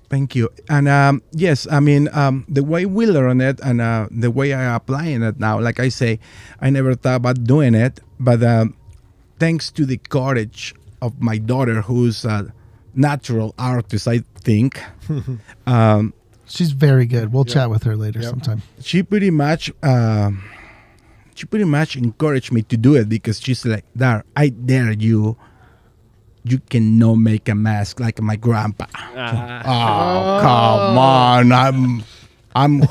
Thank you. And yes, I mean, the way we learn it and the way I applying it now, like I say, I never thought about doing it, but thanks to the courage of my daughter, who's a natural artist, I think, She's very good. We'll chat with her later Yep. sometime. she pretty much encouraged me to do it because she's like, "Dar, I dare you. You cannot make a mask like my grandpa." Oh, come on! I'm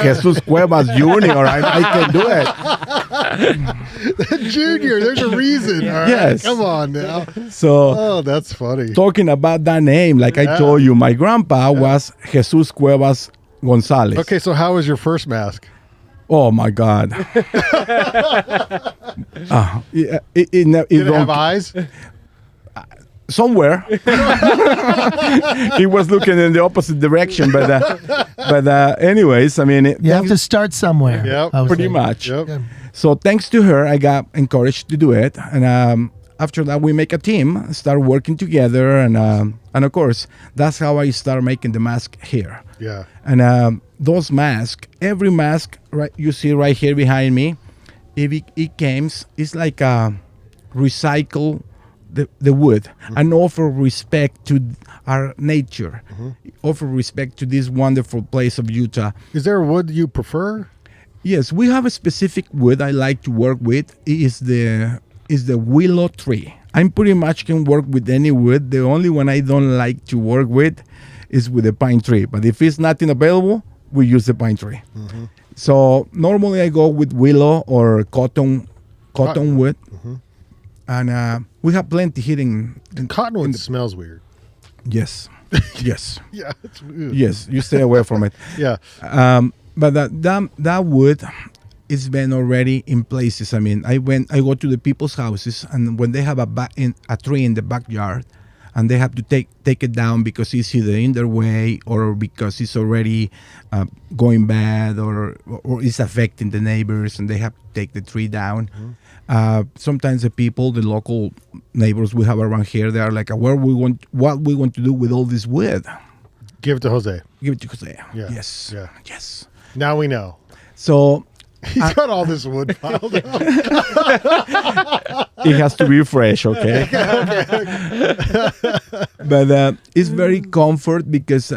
Jesus Cuevas Jr. I can do it. Junior, there's a reason. All right? Yes. Come on now. So Oh, that's funny. talking about that name, like I told you, my grandpa was Jesus Cuevas Gonzalez. Okay, so how was your first mask? Oh my God. It Did it don't- have eyes? somewhere. He was looking in the opposite direction, but anyways, I mean, You have to start somewhere. Yep. I would pretty say. much. Yep. So thanks to her, I got encouraged to do it, and after that, we make a team, start working together, and of course, that's how I start making the mask here. Yeah. And those masks, every mask right you see right here behind me, if it comes, it's like recycle the wood and offer respect to our nature, offer respect to this wonderful place of Utah. Is there a wood you prefer? Yes, we have a specific wood I like to work with. It is the willow tree. I pretty much can work with any wood. The only one I don't like to work with is with the pine tree. But if it's nothing available, we use the pine tree. So normally I go with willow or cotton wood. And we have plenty here in Cottonwood smells weird. yes, yes, Yeah. It's weird. yes. You stay away from it. Yeah. But that wood is been already in places. I mean, I go to the people's houses, and when they have a tree in the backyard, and they have to take it down because it's either in their way or because it's already going bad or it's affecting the neighbors, and they have to take the tree down. Sometimes the local neighbors we have around here, they are like, what we want to do with all this wood? Give it to Jose. Give it to Jose. Yeah. Yes. Yeah. Yes. Now we know. So He's got all this wood piled up. it has to be fresh, okay? But it's very comfort because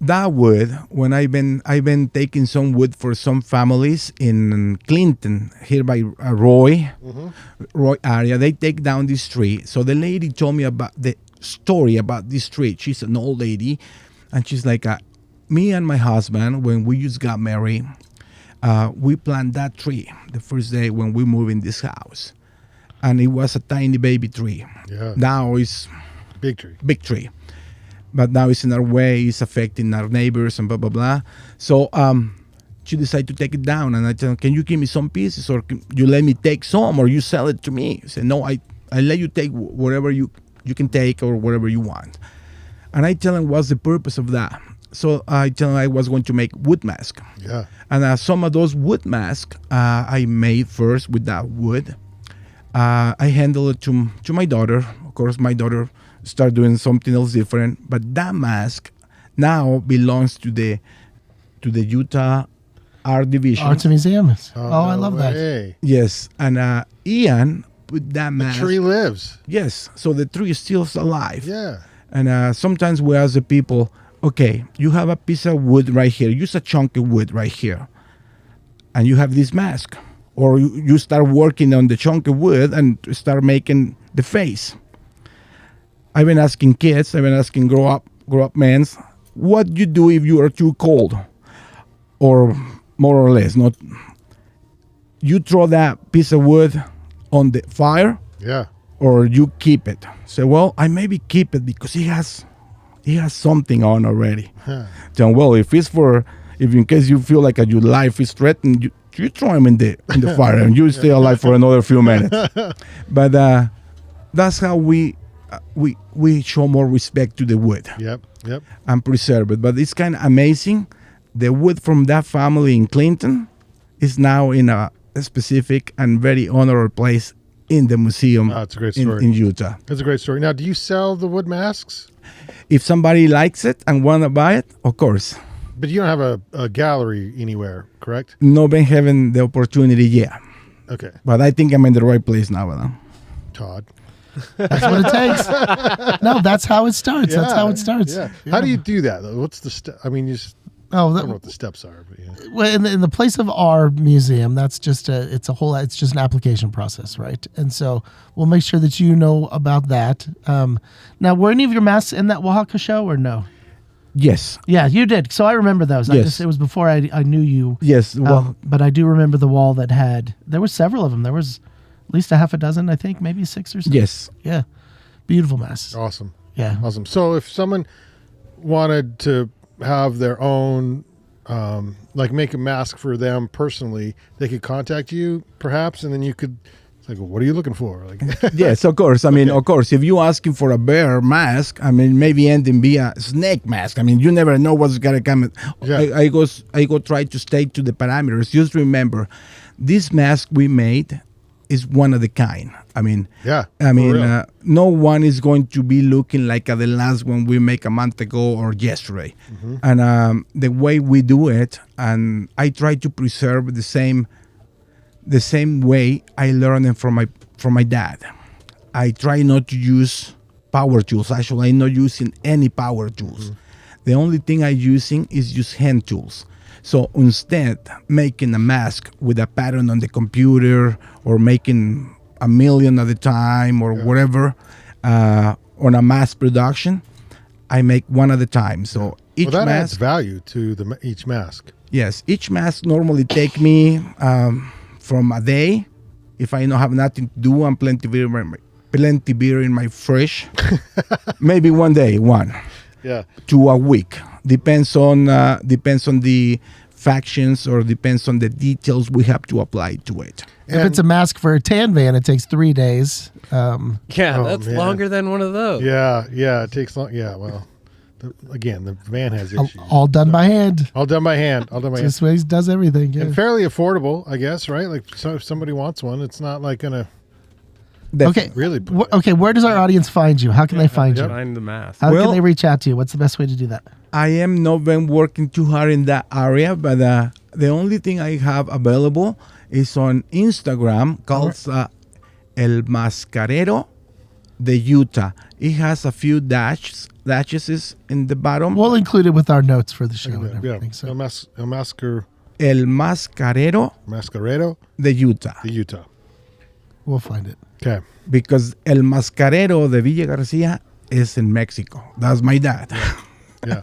that wood, when I've been taking some wood for some families in Clinton, here by Roy area, they take down this tree. So the lady told me about the story about this tree. She's an old lady, and she's like, me and my husband, when we just got married, we planted that tree the first day when we moved in this house. And it was a tiny baby tree. Yeah. Now it's Big tree. big tree. But now it's in our way, it's affecting our neighbors and blah, blah, blah. So she decided to take it down. And I tell her, can you give me some pieces, or can you let me take some, or you sell it to me? She said, no, I let you take whatever you can take or whatever you want. And I tell him what's the purpose of that. So I tell him I was going to make wood mask. Yeah. And some of those wood masks I made first with that wood. I handled it to my daughter, course, my daughter started doing something else different. But that mask now belongs to the Utah Art Division. Arts and Museums. Oh, I no love that. way. Yes, and Ian put that The mask. tree lives. Yes, so the tree is still alive. Yeah. And sometimes we ask the people, okay, you have a piece of wood right here. Use a chunk of wood right here. And you have this mask. Or you start working on the chunk of wood and start making the face. I've been asking kids, I've been asking grow up men, what do you do if you are too cold? Or more or less, not. You throw that piece of wood on the fire, Yeah. or you keep it. Say, well, I maybe keep it because he has something on already. Then, well, if in case you feel like your life is threatened, you throw him in the fire and you stay alive for another few minutes. But that's how we show more respect to the wood. Yep. And preserve it. But it's kind of amazing. The wood from that family in Clinton is now in a specific and very honorable place in the museum. Oh, it's a great story. in Utah. That's a great story. Now, do you sell the wood masks? If somebody likes it and want to buy it, of course. But you don't have a gallery anywhere, correct? No been having the opportunity yet. Okay. But I think I'm in the right place now. Huh? Todd. That's what it takes. No, that's how it starts. That's how it starts. Yeah. How do you do that, though? What's the step? I mean, you just... Oh, I don't know what the steps are, but yeah. well, in the place of our museum, that's just it's just an application process, right? And so we'll make sure that you know about that. Now, were any of your masks in that Oaxaca show or no? Yes. Yeah, you did. So I remember those. Yes. It was before I knew you. Yes. Well, But I do remember the wall that there were several of them. There was at least a half a dozen, I think, maybe 6 or 7. yes. Yeah. Beautiful masks. Awesome. Yeah. Awesome. So if someone wanted to have their own, like make a mask for them personally, they could contact you perhaps, and then you could, it's like, well, what are you looking for? Like, Yes, of course. I mean, of course, if you're asking for a bear mask, I mean, maybe ending be a snake mask. I mean, you never know what's gonna come. Yeah. I go try to stay to the parameters. Just remember, this mask we made is one of the kind. I mean, yeah. I for mean, real. no one is going to be looking like the last one we make a month ago or yesterday. Mm-hmm. And the way we do it, and I try to preserve the same way I learned it from my dad. I try not to use power tools. Actually, I'm not using any power tools. Mm-hmm. The only thing I'm using is just hand tools. So instead, making a mask with a pattern on the computer or making a million at a time or whatever on a mass production, I make one at a time. So each Well, that adds mask, value to each mask. yes, each mask normally take me from a day. If I don't have nothing to do, I'm plenty beer in my fridge. Maybe one day, Yeah. to a week. Depends on the factions or depends on the details we have to apply to it. If it's a mask for a tan van, it takes 3 days. Yeah, Oh, that's man. longer than one of those. Yeah, it takes long. Yeah, well, the van has issues. All done by hand. All done by hand. This way he does everything. Yeah. And fairly affordable, I guess, right? Like, so if somebody wants one, it's not like gonna Okay. really. Okay. Where does our audience find you? How can they find you? Find the mask. How Well- can they reach out to you? What's the best way to do that? I am not been working too hard in that area, but the only thing I have available is on Instagram called El Mascarero de Utah. It has a few dashes in the bottom. We'll include it with our notes for the show and Yeah. everything. So. El Mascarero Mascaredo, de Utah. the Utah. We'll find it. Okay. Because El Mascarero de Villa Garcia is in Mexico. That's my dad. Yeah.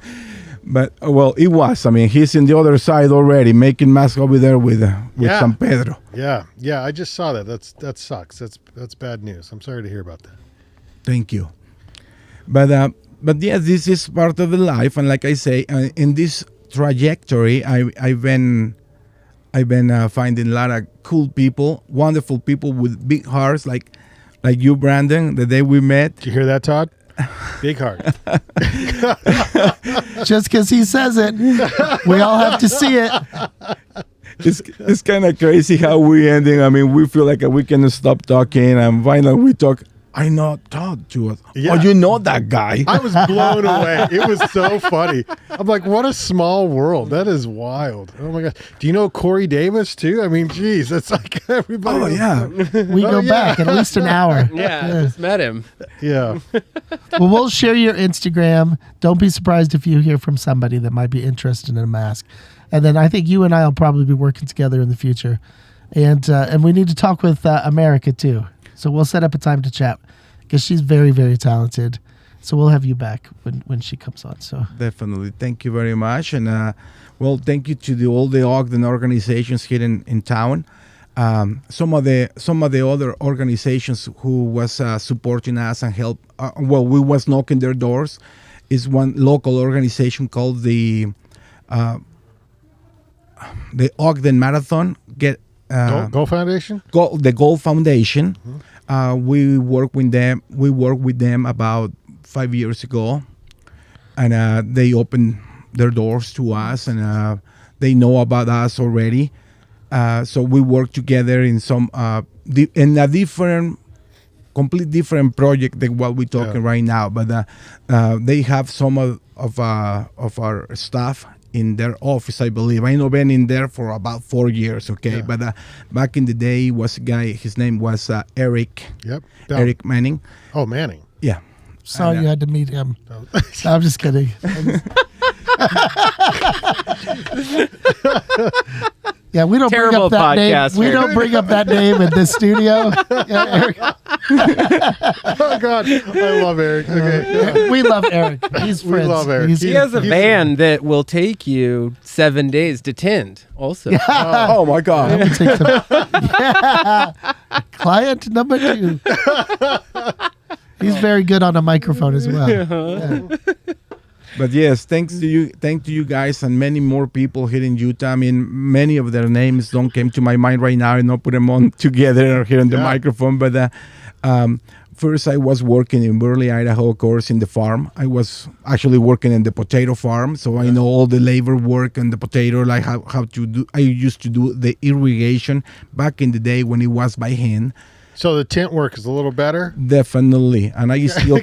But, well, it was. I mean, he's in the other side already, making masks over there with Yeah. San Pedro. Yeah. I just saw that. That sucks. That's bad news. I'm sorry to hear about that. Thank you. But yeah, this is part of the life. And like I say, in this trajectory, I've been finding a lot of cool people, wonderful people with big hearts, like you, Brandon, the day we met. Did you hear that, Todd? Big heart. Just because he says it, we all have to see it. It's kind of crazy how we ending. I mean, we feel like we can stop talking, and finally we talk I know Todd to us. Yeah. Oh, you know that guy. I was blown away. It was so funny. I'm like, what a small world. That is wild. Oh my god. Do you know Kory Davis too? I mean, geez, that's like everybody. Oh, yeah. We go back at least an hour. Yeah, I just met him. Yeah. Well, we'll share your Instagram. Don't be surprised if you hear from somebody that might be interested in a mask. And then I think you and I will probably be working together in the future. And we need to talk with America too. So we'll set up a time to chat because she's very, very talented. So we'll have you back when she comes on. So Definitely. Thank you very much. And, well, thank you to all the Ogden organizations here in town. Some of the other organizations who was supporting us and help, we was knocking their doors, is one local organization called the Ogden Marathon. Go Foundation? The Gold Foundation. We worked with them about 5 years ago, and they opened their doors to us, and they know about us already. So we work together in some in a complete different project than what we're talking right now. But they have some of our staff in their office, I believe. I know been in there for about 4 years, okay? Yeah. But back in the day, was a guy, his name was Eric. Yep. Eric Manning. Oh, Manning. Yeah. Sorry you had to meet him. No, I'm just kidding. Yeah, we don't Terrible bring up that name. We don't bring up that name in this studio. Yeah, Eric. Oh God, I love Eric. Okay. We love Eric. He's friends. We love Eric. He has a van that will take you 7 days to tint. Also, oh my God. Yeah. Client number 2. He's very good on a microphone as well. Yeah. But yes, thanks to you guys and many more people here in Utah. I mean, many of their names don't come to my mind right now, and not put them on together here on the microphone. But first, I was working in Burley, Idaho, of course, in the farm. I was actually working in the potato farm, so I know all the labor work and the potato, like how to do. I used to do the irrigation back in the day when it was by hand. So the tent work is a little better. Definitely, and I still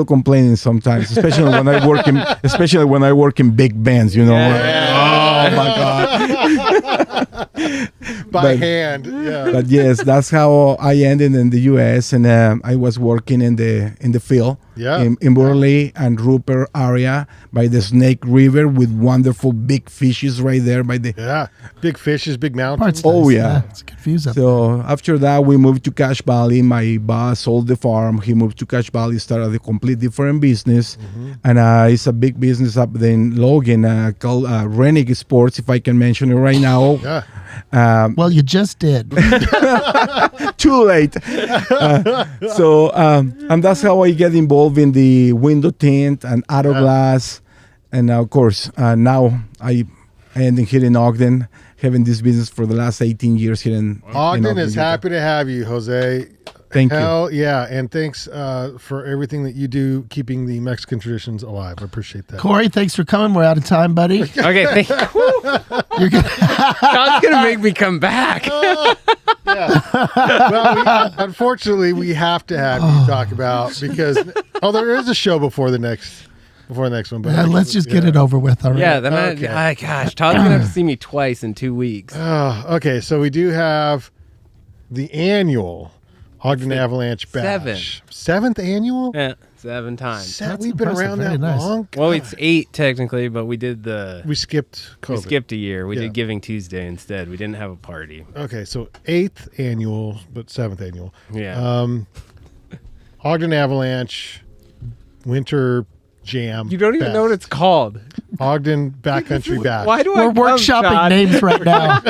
complaining sometimes, especially when I work in big bands. You know, oh my God, by hand. Yeah. But yes, that's how I ended in the U.S. and I was working in the field. Yeah. In Burley and Rupert area by the Snake River with wonderful big fishes right there by the big fishes, big mountains. Oh yeah, it's confusing. So after that we moved to Cache Valley. My boss sold the farm. He moved to Cache Valley, started a complete different business, and it's a big business up there in Logan called Renegade Sports, if I can mention it right now. Yeah. Well, you just did. Too late. And that's how I get involved in the window tint and auto glass. And of course, now I am here in Ogden, having this business for the last 18 years here in Ogden is happy to have you, Jose. Thank you. Hell yeah. And thanks for everything that you do, keeping the Mexican traditions alive. I appreciate that. Kory, thanks for coming. We're out of time, buddy. Okay, thank you. God's going to make me come back. Well, unfortunately, we have to have you talk about because there is a show before the next one. But let's just get it over with. All right. Yeah, gosh, Todd's gonna have to see me twice in 2 weeks. Okay, so we do have the annual Ogden Avalanche Bash. 7th annual? Yeah, 7 times. We've been around that long. Well, it's 8 technically, but we skipped COVID. We skipped a year. We did Giving Tuesday instead. We didn't have a party. Okay, so 8th annual, but 7th annual. Yeah. Ogden Avalanche Winter Jam. You don't even know what it's called. Ogden Backcountry Bash. Why do We're workshopping names right now.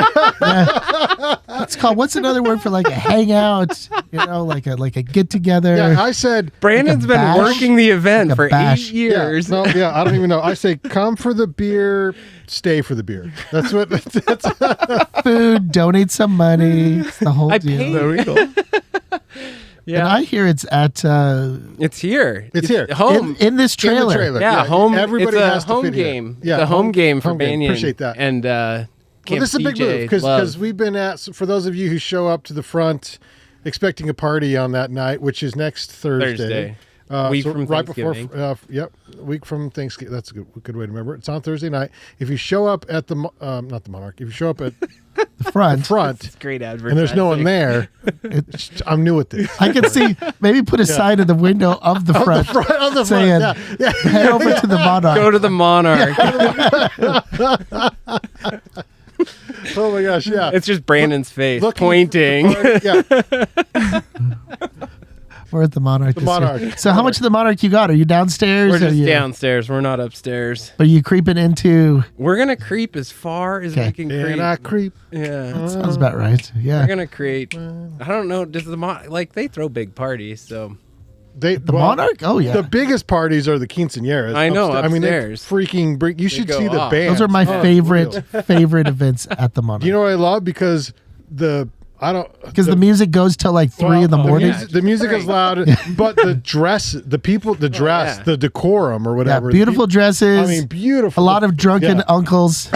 It's called. What's another word for like a hangout? You know, like a get together. Yeah, I said Brandon's been working the event for 8 years. I don't even know. I say come for the beer, stay for the beer. That's what. That's food. Donate some money. It's the whole deal. There we go. Yeah. And I hear it's at. It's here. It's here. Home. In this trailer. In the trailer. Yeah, home. Everybody it's a has to home fit game. Here. Yeah, the home game for Banyan. Appreciate that. And well, this is a big move because we've been at. For those of you who show up to the front expecting a party on that night, which is next Thursday. Week from Thanksgiving. Week from Thanksgiving. That's a good way to remember it. It's on Thursday night. If you show up at the not the Monarch, if you show up at The front. It's great advertising. and there's no one there, I'm new at this. I can see maybe put a sign in the window of the front, On the saying, front, yeah. head over to the Monarch. Go to the Monarch. Oh my gosh, yeah. It's just Brandon's face Looking pointing. Yeah. We're at the Monarch. The this year. Monarch. So how much of the Monarch you got? Are you downstairs? We're Are just you, downstairs. We're not upstairs. Are you creeping into? We're gonna creep as far as Okay. we can creep. And I creep. Yeah. Sounds about right. Yeah. We're gonna create. I don't know. Does the like they throw big parties? So The Monarch? Oh yeah. The biggest parties are the quinceañeras. I know, I mean, they upstairs. freaking. You should go see the off. band. Those are my favorite events at the Monarch. You know what I love? Because the music goes till like 3 in the morning. The music is loud, but the dress, the dress, yeah. the decorum or Yeah, whatever. beautiful dresses. I mean, beautiful. a lot of drunken Yeah. uncles.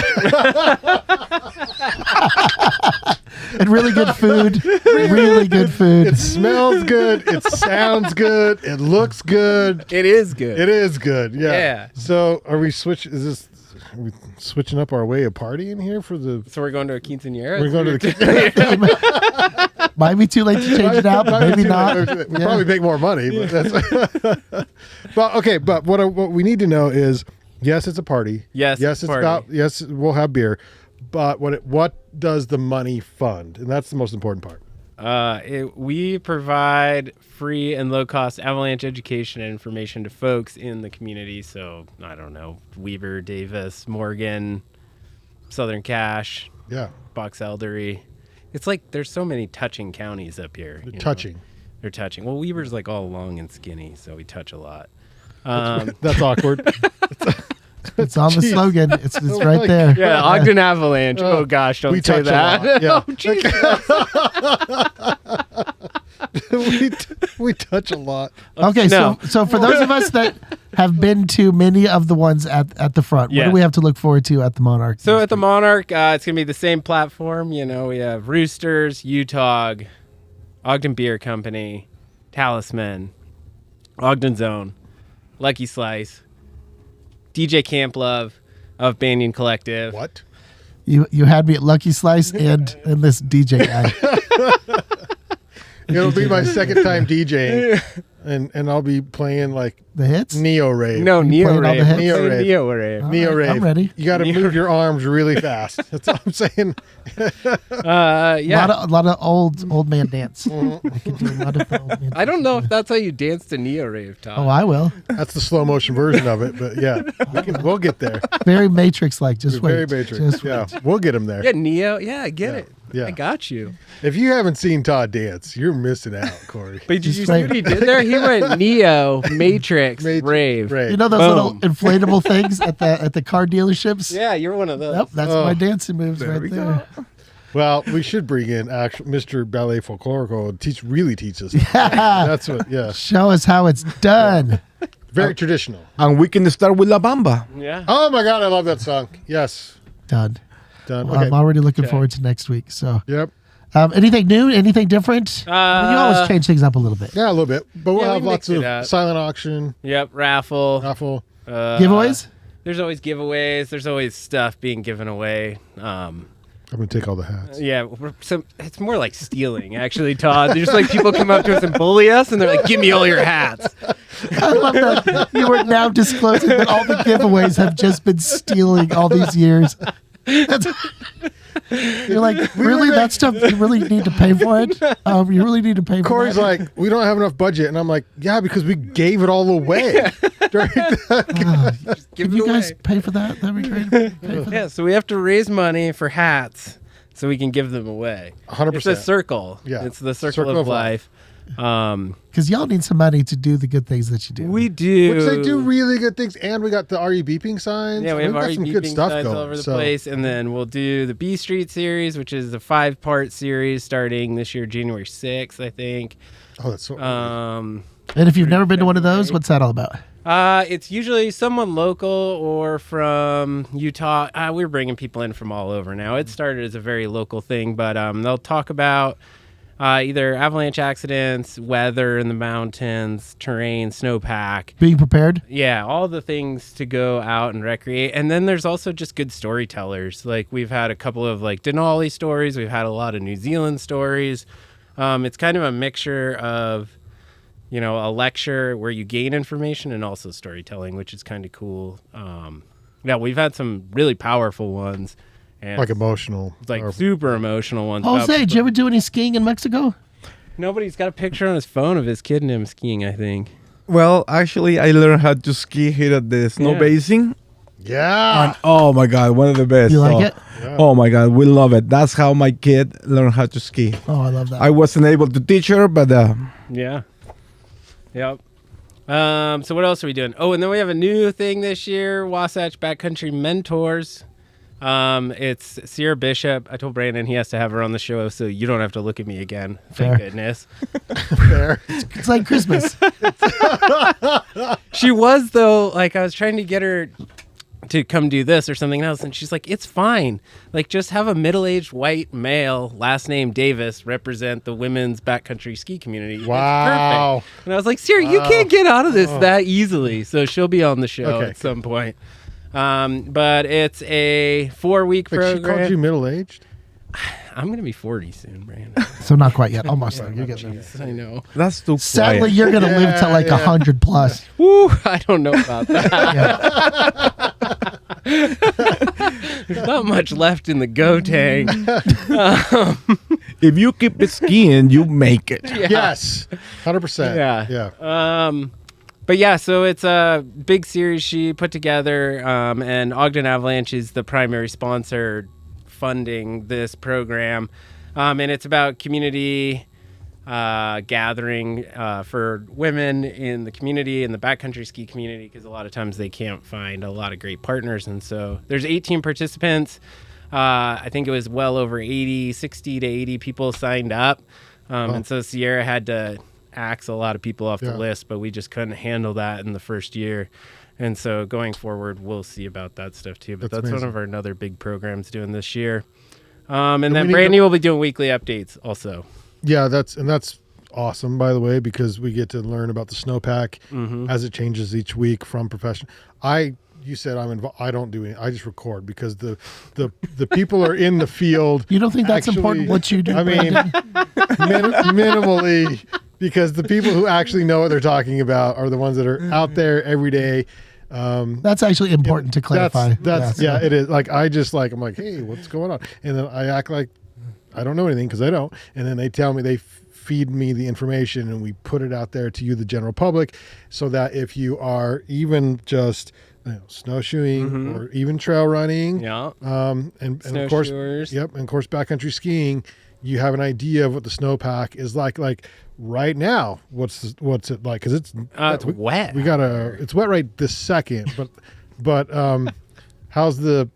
And really good food. Really good food. It smells good. It sounds good. It looks good. it is good. It is good. Yeah. Yeah. So are we Are we switching up our way of partying here for the? So we're going to a quinceañera. We're going to the. Might be too late to change it out, but maybe not. We'll Yeah. probably make more money, but that's. But okay, but what we need to know is, yes, it's a party. Yes, yes, it's a party. yes, we'll have beer, but what does the money fund? And that's the most important part. We provide free and low-cost avalanche education and information to folks in the community. So, I don't know, Weaver, Davis, Morgan, Southern Cache, Yeah, Box Eldery. It's like there's so many touching counties up here. you know. touching. They're touching. Well, Weaver's like all long and skinny, so we touch a lot. That's awkward. It's on the Jeez. slogan. It's Oh right my there. Yeah, Ogden Avalanche. Oh, gosh, don't we say touch a that. lot, yeah. Oh, Jesus. we touch a lot. Okay, No. so for those of us that have been to many of the ones at the front, what Yes. do we have to look forward to at the Monarch? So at the Monarch, it's going to be the same platform. You know, we have Roosters, Utah, Ogden Beer Company, Talisman, Ogden Zone, Lucky Slice, DJ Camp Love of Banyan Collective. What? You had me at Lucky Slice and this DJ guy. It'll be my second time DJing, and I'll be playing like The hits? Neo Rave. No, Neo playing all the Rave. hits? Neo Rave. Neo Rave. Neo All right, Rave. I'm ready. You got to move your arms really fast. That's all I'm saying. Yeah. A lot of old man dance. I can do a lot of old man I don't know if that's how you dance to Neo Rave, Tom. Oh, I will. That's the slow motion version of it, but yeah, we'll get there. Very Matrix like. Just wait. Very Matrix. Just Yeah, we'll get him there. Yeah, Neo. Yeah, I get Yeah. it. Yeah. I got you. If you haven't seen Todd dance, you're missing out, Kory. But did you Just see what wait. he did there? He went Neo, Matrix, Rave. You know those little inflatable things at the car dealerships? Yeah, you're one of those. Yep, that's my dancing moves There right we there. go. Well, we should bring in actual Mr. Ballet Folklorico and teach us. That's what. Yeah, Show us how it's done. very traditional. And we can start with La Bamba. Yeah. Oh my God, I love that song. Yes, Done. done. Well, Okay. I'm already looking forward to next week. So, Yep. anything new? Anything different? You always change things up a little bit. Yeah, a little bit, but we'll Yeah, we have lots mix it of up. silent auction, Yep. Raffle. raffle. Giveaways? There's always giveaways. There's always stuff being given away. I'm gonna take all the hats. Yeah, it's more like stealing, actually, Todd. There's just like people come up to us and bully us, and they're like, "Give me all your hats." I love that you are now disclosing that all the giveaways have just been stealing all these years. You're like, really? That stuff, you really need to pay for it? You really need to pay for Corey's that? like, we don't have enough budget, and I'm like, yeah, because we gave it all away. During the- Give Can it you guys away. pay for that? That'd be great. Pay for that. Yeah, so we have to raise money for hats so we can give them away. 100%. It's a circle. Yeah. It's the circle of life. Because y'all need some money to do the good things that you do. We do. Which they do really good things, and we got the RE beeping signs. Yeah, we have We've got already some good beeping stuff signs going. all over the so- place, and then we'll do the B Street series, which is a 5-part series starting this year, January 6th, I think. Oh, that's so. Um, And if you've never been to one of those, what's that all about? it's usually someone local or from Utah. We're bringing people in from all over now. It started as a very local thing, but they'll talk about Either avalanche accidents, weather in the mountains, terrain, snowpack. Being prepared. Yeah, all the things to go out and recreate. And then there's also just good storytellers. Like we've had a couple of like Denali stories. We've had a lot of New Zealand stories. It's kind of a mixture of, a lecture where you gain information and also storytelling, which is kind of cool. Yeah, we've had some really powerful ones. And Like emotional. like super emotional ones. Jose, did you ever do any skiing in Mexico? Nobody's got a picture on his phone of his kid and him skiing, I think. Well, actually, I learned how to ski here at the snow Yeah. basin. Yeah. And, oh my God, one of the best. You like it? Yeah. Oh my God, we love it. That's how my kid learned how to ski. Oh, I love that. I wasn't able to teach her, but Yeah. Yep. So what else are we doing? Oh, and then we have a new thing this year, Wasatch Backcountry Mentors. It's Sierra Bishop. I told Brandon he has to have her on the show so you don't have to look at me again. Thank Fair. goodness. Fair. It's like Christmas. She was, though, like I was trying to get her to come do this or something else, and she's like, it's fine. Like, just have a middle-aged white male, last name Davis, represent the women's backcountry ski community. It's Wow. perfect. And I was like, Sierra, you can't get out of this that easily. So she'll be on the show Okay, at some point. But it's a 4-week Like she program. called you middle-aged? I'm going to be 40 soon, Brandon. So not quite yet. Almost there. You're getting there. Jeez, I know. that's too Sadly, quiet. you're going to live to like 100 plus. Woo, I don't know about that. Yeah. There's not much left in the go tank. If you keep skiing, you make it. Yes. 100%. Yeah. Yeah. But yeah, so it's a big series she put together, and Ogden Avalanche is the primary sponsor funding this program. And it's about community gathering for women in the community, in the backcountry ski community, because a lot of times they can't find a lot of great partners. And so there's 18 participants. I think it was well over 60 to 80 people signed up. And so Sierra had to axe a lot of people off the Yeah. list, but we just couldn't handle that in the first year. And so going forward, we'll see about that stuff too. But That's that's one amazing. of our another big programs doing this year. And then we need Brandy to- will be doing weekly updates also. Yeah, that's awesome, by the way, because we get to learn about the snowpack as it changes each week from profession. You said I'm involved. I don't do any. I just record because the people are in the field. You don't think that's actually- important what you do? I mean, minimally, because the people who actually know what they're talking about are the ones that are out there every day. That's actually important to clarify. That's Yeah, it is. Like I'm like, hey, what's going on? And then I act like I don't know anything because I don't. And then they tell me, they feed me the information, and we put it out there to you, the general public, so that if you are even just snowshoeing or even trail running, Yeah. and of course, Snowshoers. and of course backcountry skiing, you have an idea of what the snowpack is like. Like right now, what's it like? Because it's Wet. it's wet right this second, but how's the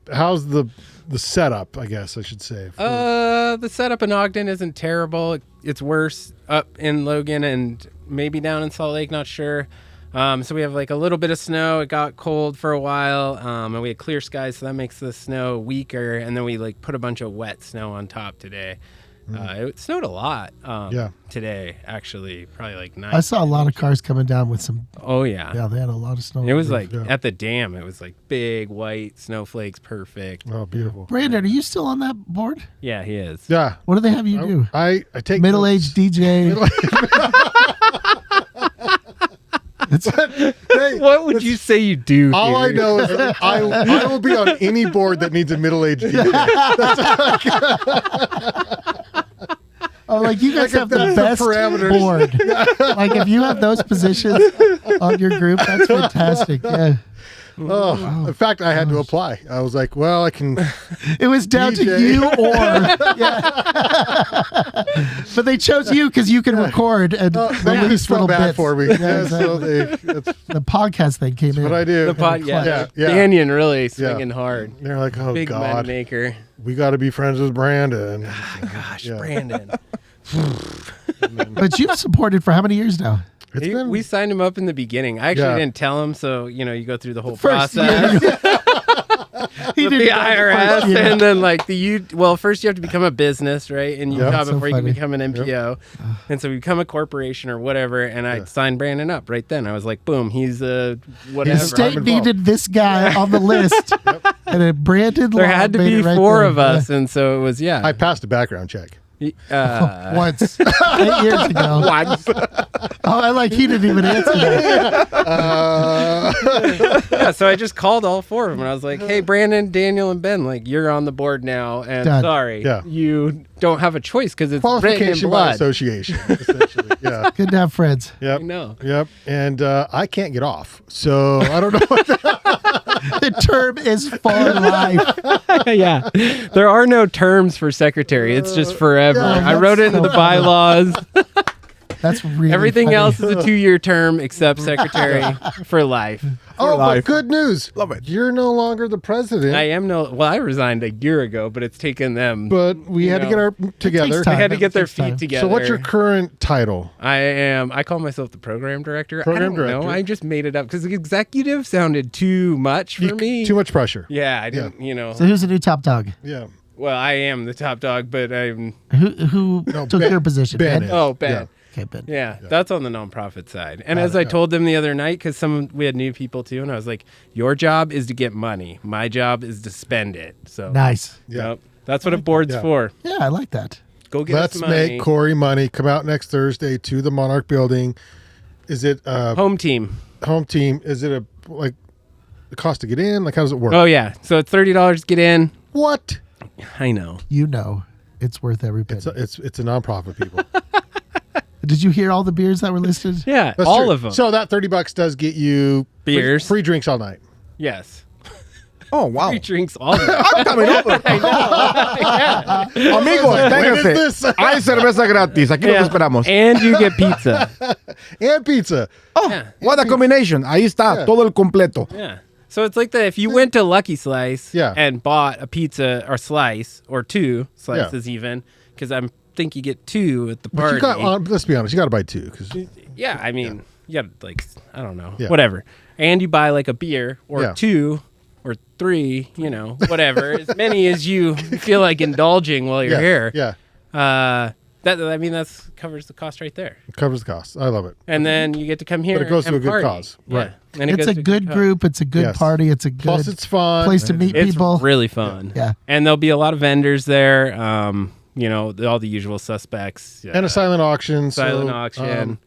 setup, I guess I should say. The setup in Ogden isn't terrible. It's worse up in Logan and maybe down in Salt Lake, not sure. So we have like a little bit of snow. It got cold for a while, and we had clear skies, so that makes the snow weaker. And then we like put a bunch of wet snow on top today. It snowed a lot today, actually, probably like 9. I saw a lot of cars coming down with some. Oh, yeah. Yeah, they had a lot of snow. It was like Yeah. at the dam, it was like big white snowflakes, perfect. Oh, beautiful. Brandon, are you still on that board? Yeah, he is. Yeah. What do they have you do? I take Middle-aged DJ. Hey, What would you say you do all I here? know is that I will be on any board that needs a middle-aged DJ. Oh, like you guys Like, have if the that's best the parameters. board. Like if you have those positions on your group, that's fantastic. Yeah. Oh, in fact, I had to apply. I was like, well, I can. It was down to DJ. you or yeah. But they chose you because you can record and They release just felt little bad bits. for me. Yeah, so that's The podcast thing came in. what I do. The pod, yeah, Yeah. Banyan really swinging hard. They're like, oh Big man God, maker. we got to be friends with Brandon. Gosh, Yeah. Brandon. But you've supported for how many years now? It's been We signed him up in the beginning. I actually Yeah. didn't tell him, so you go through the whole First process. He with the didn't know IRS, first year. and then like first you have to become a business, right? In Utah so before you can funny. become an MPO, and so we become a corporation or whatever. And I signed Brandon up right then. I was like, boom, he's a whatever. The state involved. need this guy on the list, and it Brandon. There Law had to made be it right four there. of us, and so it was I passed a background check. Once 8 years ago. He didn't even answer that. Yeah, so I just called all four of them, and I was like, "Hey, Brandon, Daniel, and Ben, like you're on the board now, and Done. sorry, Yeah. you don't have a choice because it's written in Qualification by blood." association, essentially. Yeah. Good to have friends. Yep. I know. Yep. And I can't get off. So I don't know what The term is for life. Yeah, there are no terms for secretary; it's just forever. Yeah, I wrote it that's into the so funny. bylaws. That's really Everything funny. else is a 2-year term except secretary for life. Oh, life. but good news. Love it. You're no longer the president. I resigned a year ago, but it's taken them. But we had to get our together. takes They time. had to get their Takes time. feet together. So what's your current title? I call myself the program director. Program I don't director. know. I just made it up because executive sounded too much for me. Too much pressure. Yeah, I didn't. So who's the new top dog? Yeah. Well, I am the top dog, but I'm. Who took Ben- your position? Ben is. Oh, Ben. Yeah. Okay, Ben. Yeah, that's on the nonprofit side. And as I told them the other night, because we had new people too, and I was like, "Your job is to get money. My job is to spend it." So Nice. Yeah. Yep, that's what a board's Yeah. for. Yeah, I like that. Go get Let's us money. make Kory money. Come out next Thursday to the Monarch building. Is it Home team. home team? Is it the cost to get in? Like, how does it work? Oh yeah, so it's $30 to get in. What? I know. You know, it's worth every penny. It's a nonprofit, people. Did you hear all the beers that were listed? Yeah, That's all true. of them. So that $30 does get you Beers. free drinks all night. Yes. Oh, wow. Free drinks all night. I'm coming over. Amigos, vénganse. When is this? Hay cerveza gratis. Aquí Yeah. los esperamos. And you get pizza. And pizza. Oh, Yeah. what a combination. Ahí está, Yeah. todo el completo. Yeah. So it's like if you went to Lucky Slice Yeah. and bought a pizza or slice or 2 slices even, because I think you get 2 at the But party. you got, let's be honest, you got to buy 2 because Yeah, I mean, you got I don't know, Yeah. whatever. And you buy like a beer or Yeah. 2 or 3, whatever, as many as you feel like indulging while you're here. Yeah, That covers the cost right there. it covers the cost. I love it. And then you get to come here. But it goes to and a good party. cause. Yeah. Right. And it It's goes a to good cause. group. It's a good Yes. party. It's a good Plus, it's fun. place to meet It's people. really fun. Yeah. And there'll be a lot of vendors there. All the usual suspects. And a silent auction. silent so, auction.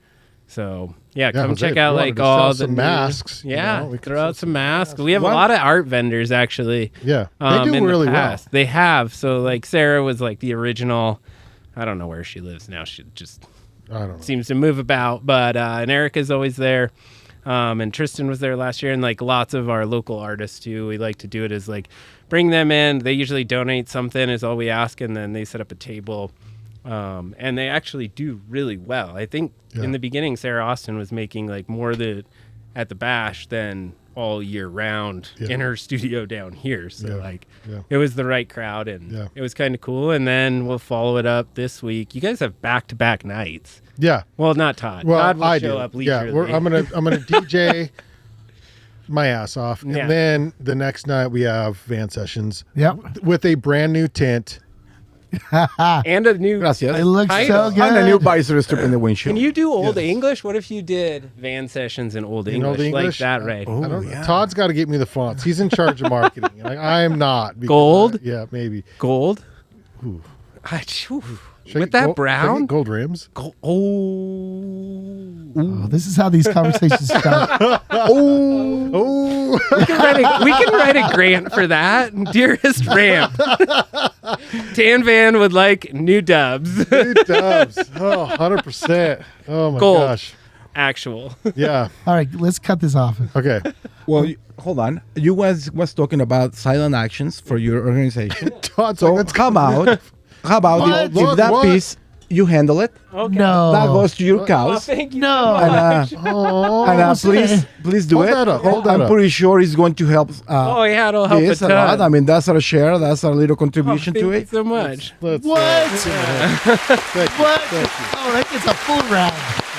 So yeah, yeah, come Jose, check if you out wanted like to all sell the some new- masks, Yeah, we could throw sell out some some masks. masks. We have a What? lot of art vendors actually. Yeah, they do in the really well. past. They have. So like Sarah was like the original. I don't know where she lives now. She just I don't know. seems to move about, but and Erica's always there, and Tristan was there last year, and like lots of our local artists too. We like to do it as like bring them in. They usually donate something is all we ask, and then they set up a table, and they actually do really well. I think Yeah. in the beginning, Sarah Austin was making like more at the bash than all year round Yeah. in her studio down here. So Yeah. like Yeah. it was the right crowd, and Yeah. it was kind of cool. And then we'll follow it up this week. You guys have back-to-back nights. Yeah. Well, not Todd. Well, Todd will I show do. up Yeah, leisurely. I'm gonna DJ my ass off, Yeah. and then the next night we have van sessions Yep. with a brand new tent. and a new. Gracias. It looks Title. so good. And a new visor strip in the windshield. Can you do Old Yes. English? What if you did van sessions in Old In English, Old English? like that? Right. Oh, I don't, yeah. Todd's got to get me the fonts. He's in charge of marketing. Like, I am not. because Gold? yeah, maybe. Gold. Ooh. Shoot. Should I With get that gold- should I get brown. gold rims. Oh, this is how these conversations start. Oh, We can write a grant for that. Dearest ramp. Tan Van would like new dubs. dude, Dubs. Oh, 100%. Oh my Gold. gosh. Actual. Yeah. All right, let's cut this off. Okay. Well, hold on. You was talking about silent actions for your organization. Todd's So like, let's how about What? if Look, that what? piece you handle it, Okay. No. that goes to your Oh, cows. thank you. No. Oh, Please do Hold it. that up, hold that I'm up. pretty sure it's going to help. Oh yeah, it'll help This a a lot. ton. I mean, that's our share. That's our little Oh, contribution thank to you it. so much. let's, What? thank you, What? thank you. Oh, that gets a full round.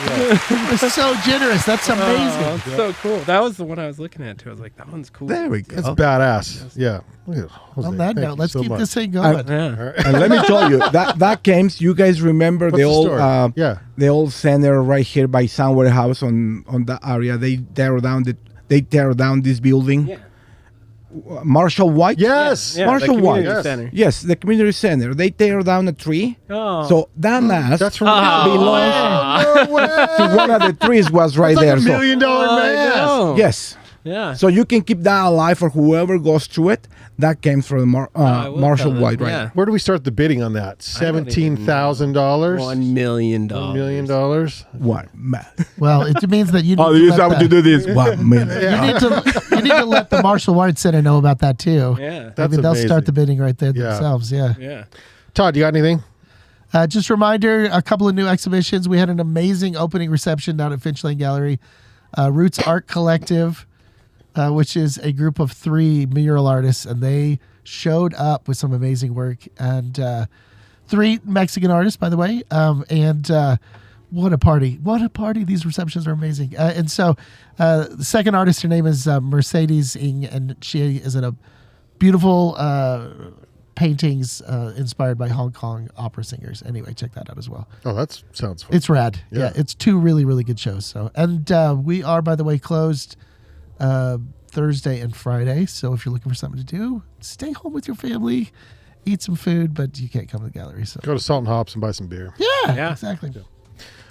You're so generous. That's amazing. Oh, that's so cool. That was the one I was looking at too. I was like, that one's cool. There we go. That's badass. Yeah. Look at Jose. On that Thank note, you let's so keep much. this thing going. Yeah. And let me tell you that games. You guys remember What's the the old story? Yeah. the old center right here by Sunware House on that area. They tear down this building. Yeah. Marshall White. Yes. Yeah, Marshall the White. community Yes. center. Yes, the community center. They tear down a tree. Oh. So that mask That's from belongs No way. to one of the trees was right It's like there. $1 million Oh, I mask. know. Yes. Yeah. So you can keep that alive for whoever goes through it. That came from I will Marshall tell them, White, right? yeah. Where do we start the bidding on that? $17,000. $1 million. $1 million. One man. Well, it means that you need Oh, to this is let how the- you do this. 1 million. you need to let the Marshall Arts Center know about that too. Yeah. That's Maybe they'll amazing. start the bidding right there Yeah. themselves. Yeah. Yeah. Todd, you got anything? Just a reminder, a couple of new exhibitions. We had an amazing opening reception down at Finch Lane Gallery. Roots Art Collective, which is a group of 3 mural artists, and they showed up with some amazing work. And 3 Mexican artists, by the way. What a party. What a party. These receptions are amazing. And so the second artist, her name is Mercedes Ng, and she is in a beautiful paintings inspired by Hong Kong opera singers. Anyway, check that out as well. Oh, that sounds fun. It's rad. Yeah. Yeah, it's 2 really, really good shows. So, and we are, by the way, closed Thursday and Friday. So if you're looking for something to do, stay home with your family, eat some food, but you can't come to the gallery. So Go to Salt and Hops and buy some beer. yeah. Exactly.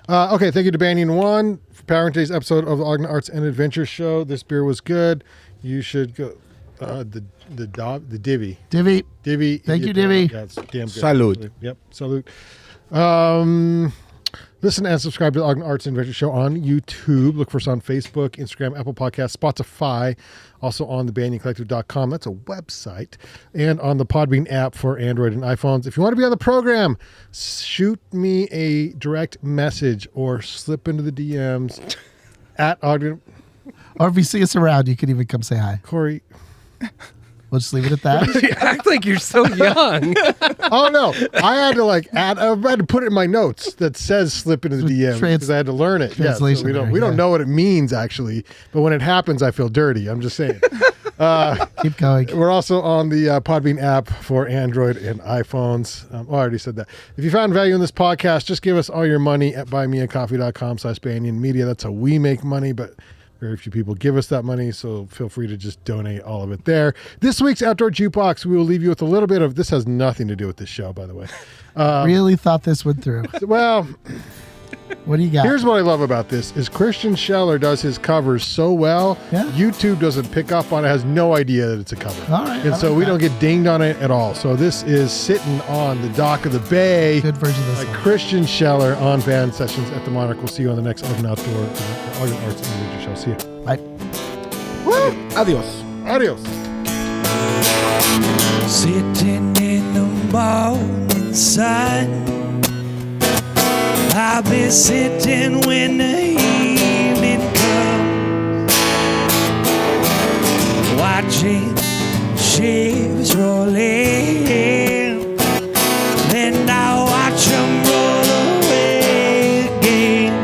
Okay, thank you to Banyan One for powering today's episode of the Ogden Arts and Adventure Show. This beer was good. You should go. The Divvy. Divvy. Thank you, Divvy. Yeah, it's damn good. Salute. Yep, salute. Listen and subscribe to the Ogden Arts and Adventure Show on YouTube. Look for us on Facebook, Instagram, Apple Podcasts, Spotify. Also on the BanyanCollective.com. That's a website. And on the Podbean app for Android and iPhones. If you want to be on the program, shoot me a direct message or slip into the DMs at Ogden. Or if you see us around, you can even come say hi. Kory. We'll just leave it at that. You act like you're so young. Oh no! I had to I had to put it in my notes that says slip into the DM because I had to learn it. Yeah, so translation we don't there, yeah. know what it means actually, but when it happens, I feel dirty. I'm just saying. Keep going. We're also on the Podbean app for Android and iPhones. I already said that. If you found value in this podcast, just give us all your money at buymeacoffee.com/Banyan Media. That's how we make money, but very few people give us that money, so feel free to just donate all of it there. This week's Outdoor Jukebox, we will leave you with a little bit of, this has nothing to do with this show, by the way. Really thought this went through. Well, What do you got? here's what I love about this is Christian Scheller does his covers so well. Yeah. YouTube doesn't pick up on it, has no idea that it's a cover. All right, And I so like we that. don't get dinged on it at all. So this is Sittin on the Dock of the Bay. Good version of this By song. Christian Scheller on Van Sessions at the Monarch. We'll see you on the next Ogden Outdoor, Ogden Arts and Adventure Show. See you. Bye. Adios. Adios. Sitting in the morning sun, I'll be sitting when the evening comes, watching ships roll in, then I watch them roll away again.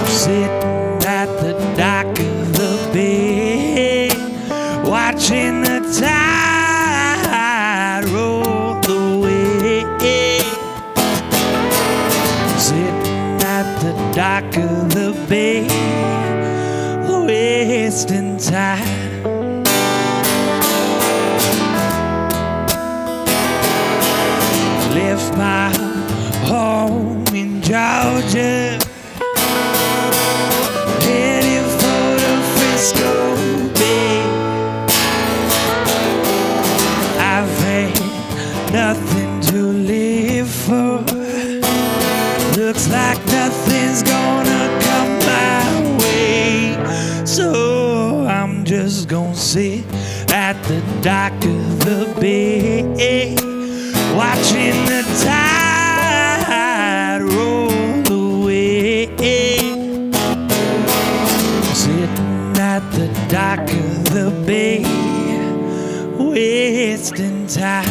Sitting at the dock of the bay, watching the tide roll away. Sitting at the dock of the bay, wasting time. Left my home in Georgia, heading for the Frisco Bay. I've had nothing to live for. Looks like nothing's gonna come my way. So I'm just gonna sit at the dock of the bay, watching the tide roll away. Sitting at the dock of the bay, wasting time.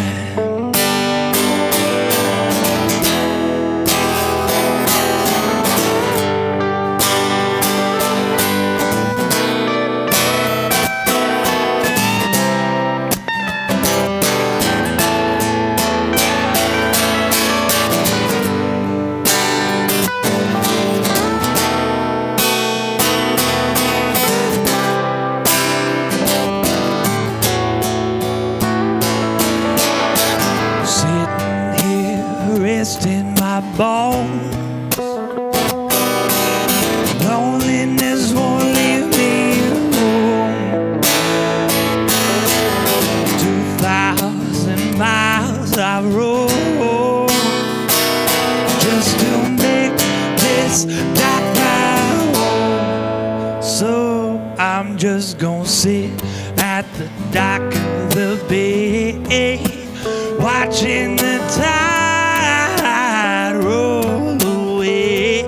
it's not my home. So I'm just gonna sit at the dock of the bay, watching the tide roll away.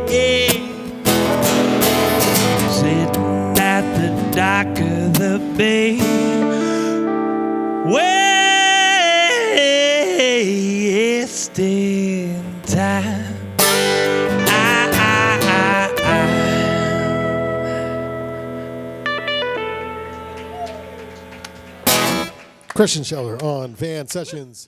Sitting at the dock of the bay, wasting time. Christian Scheller on Van Sessions.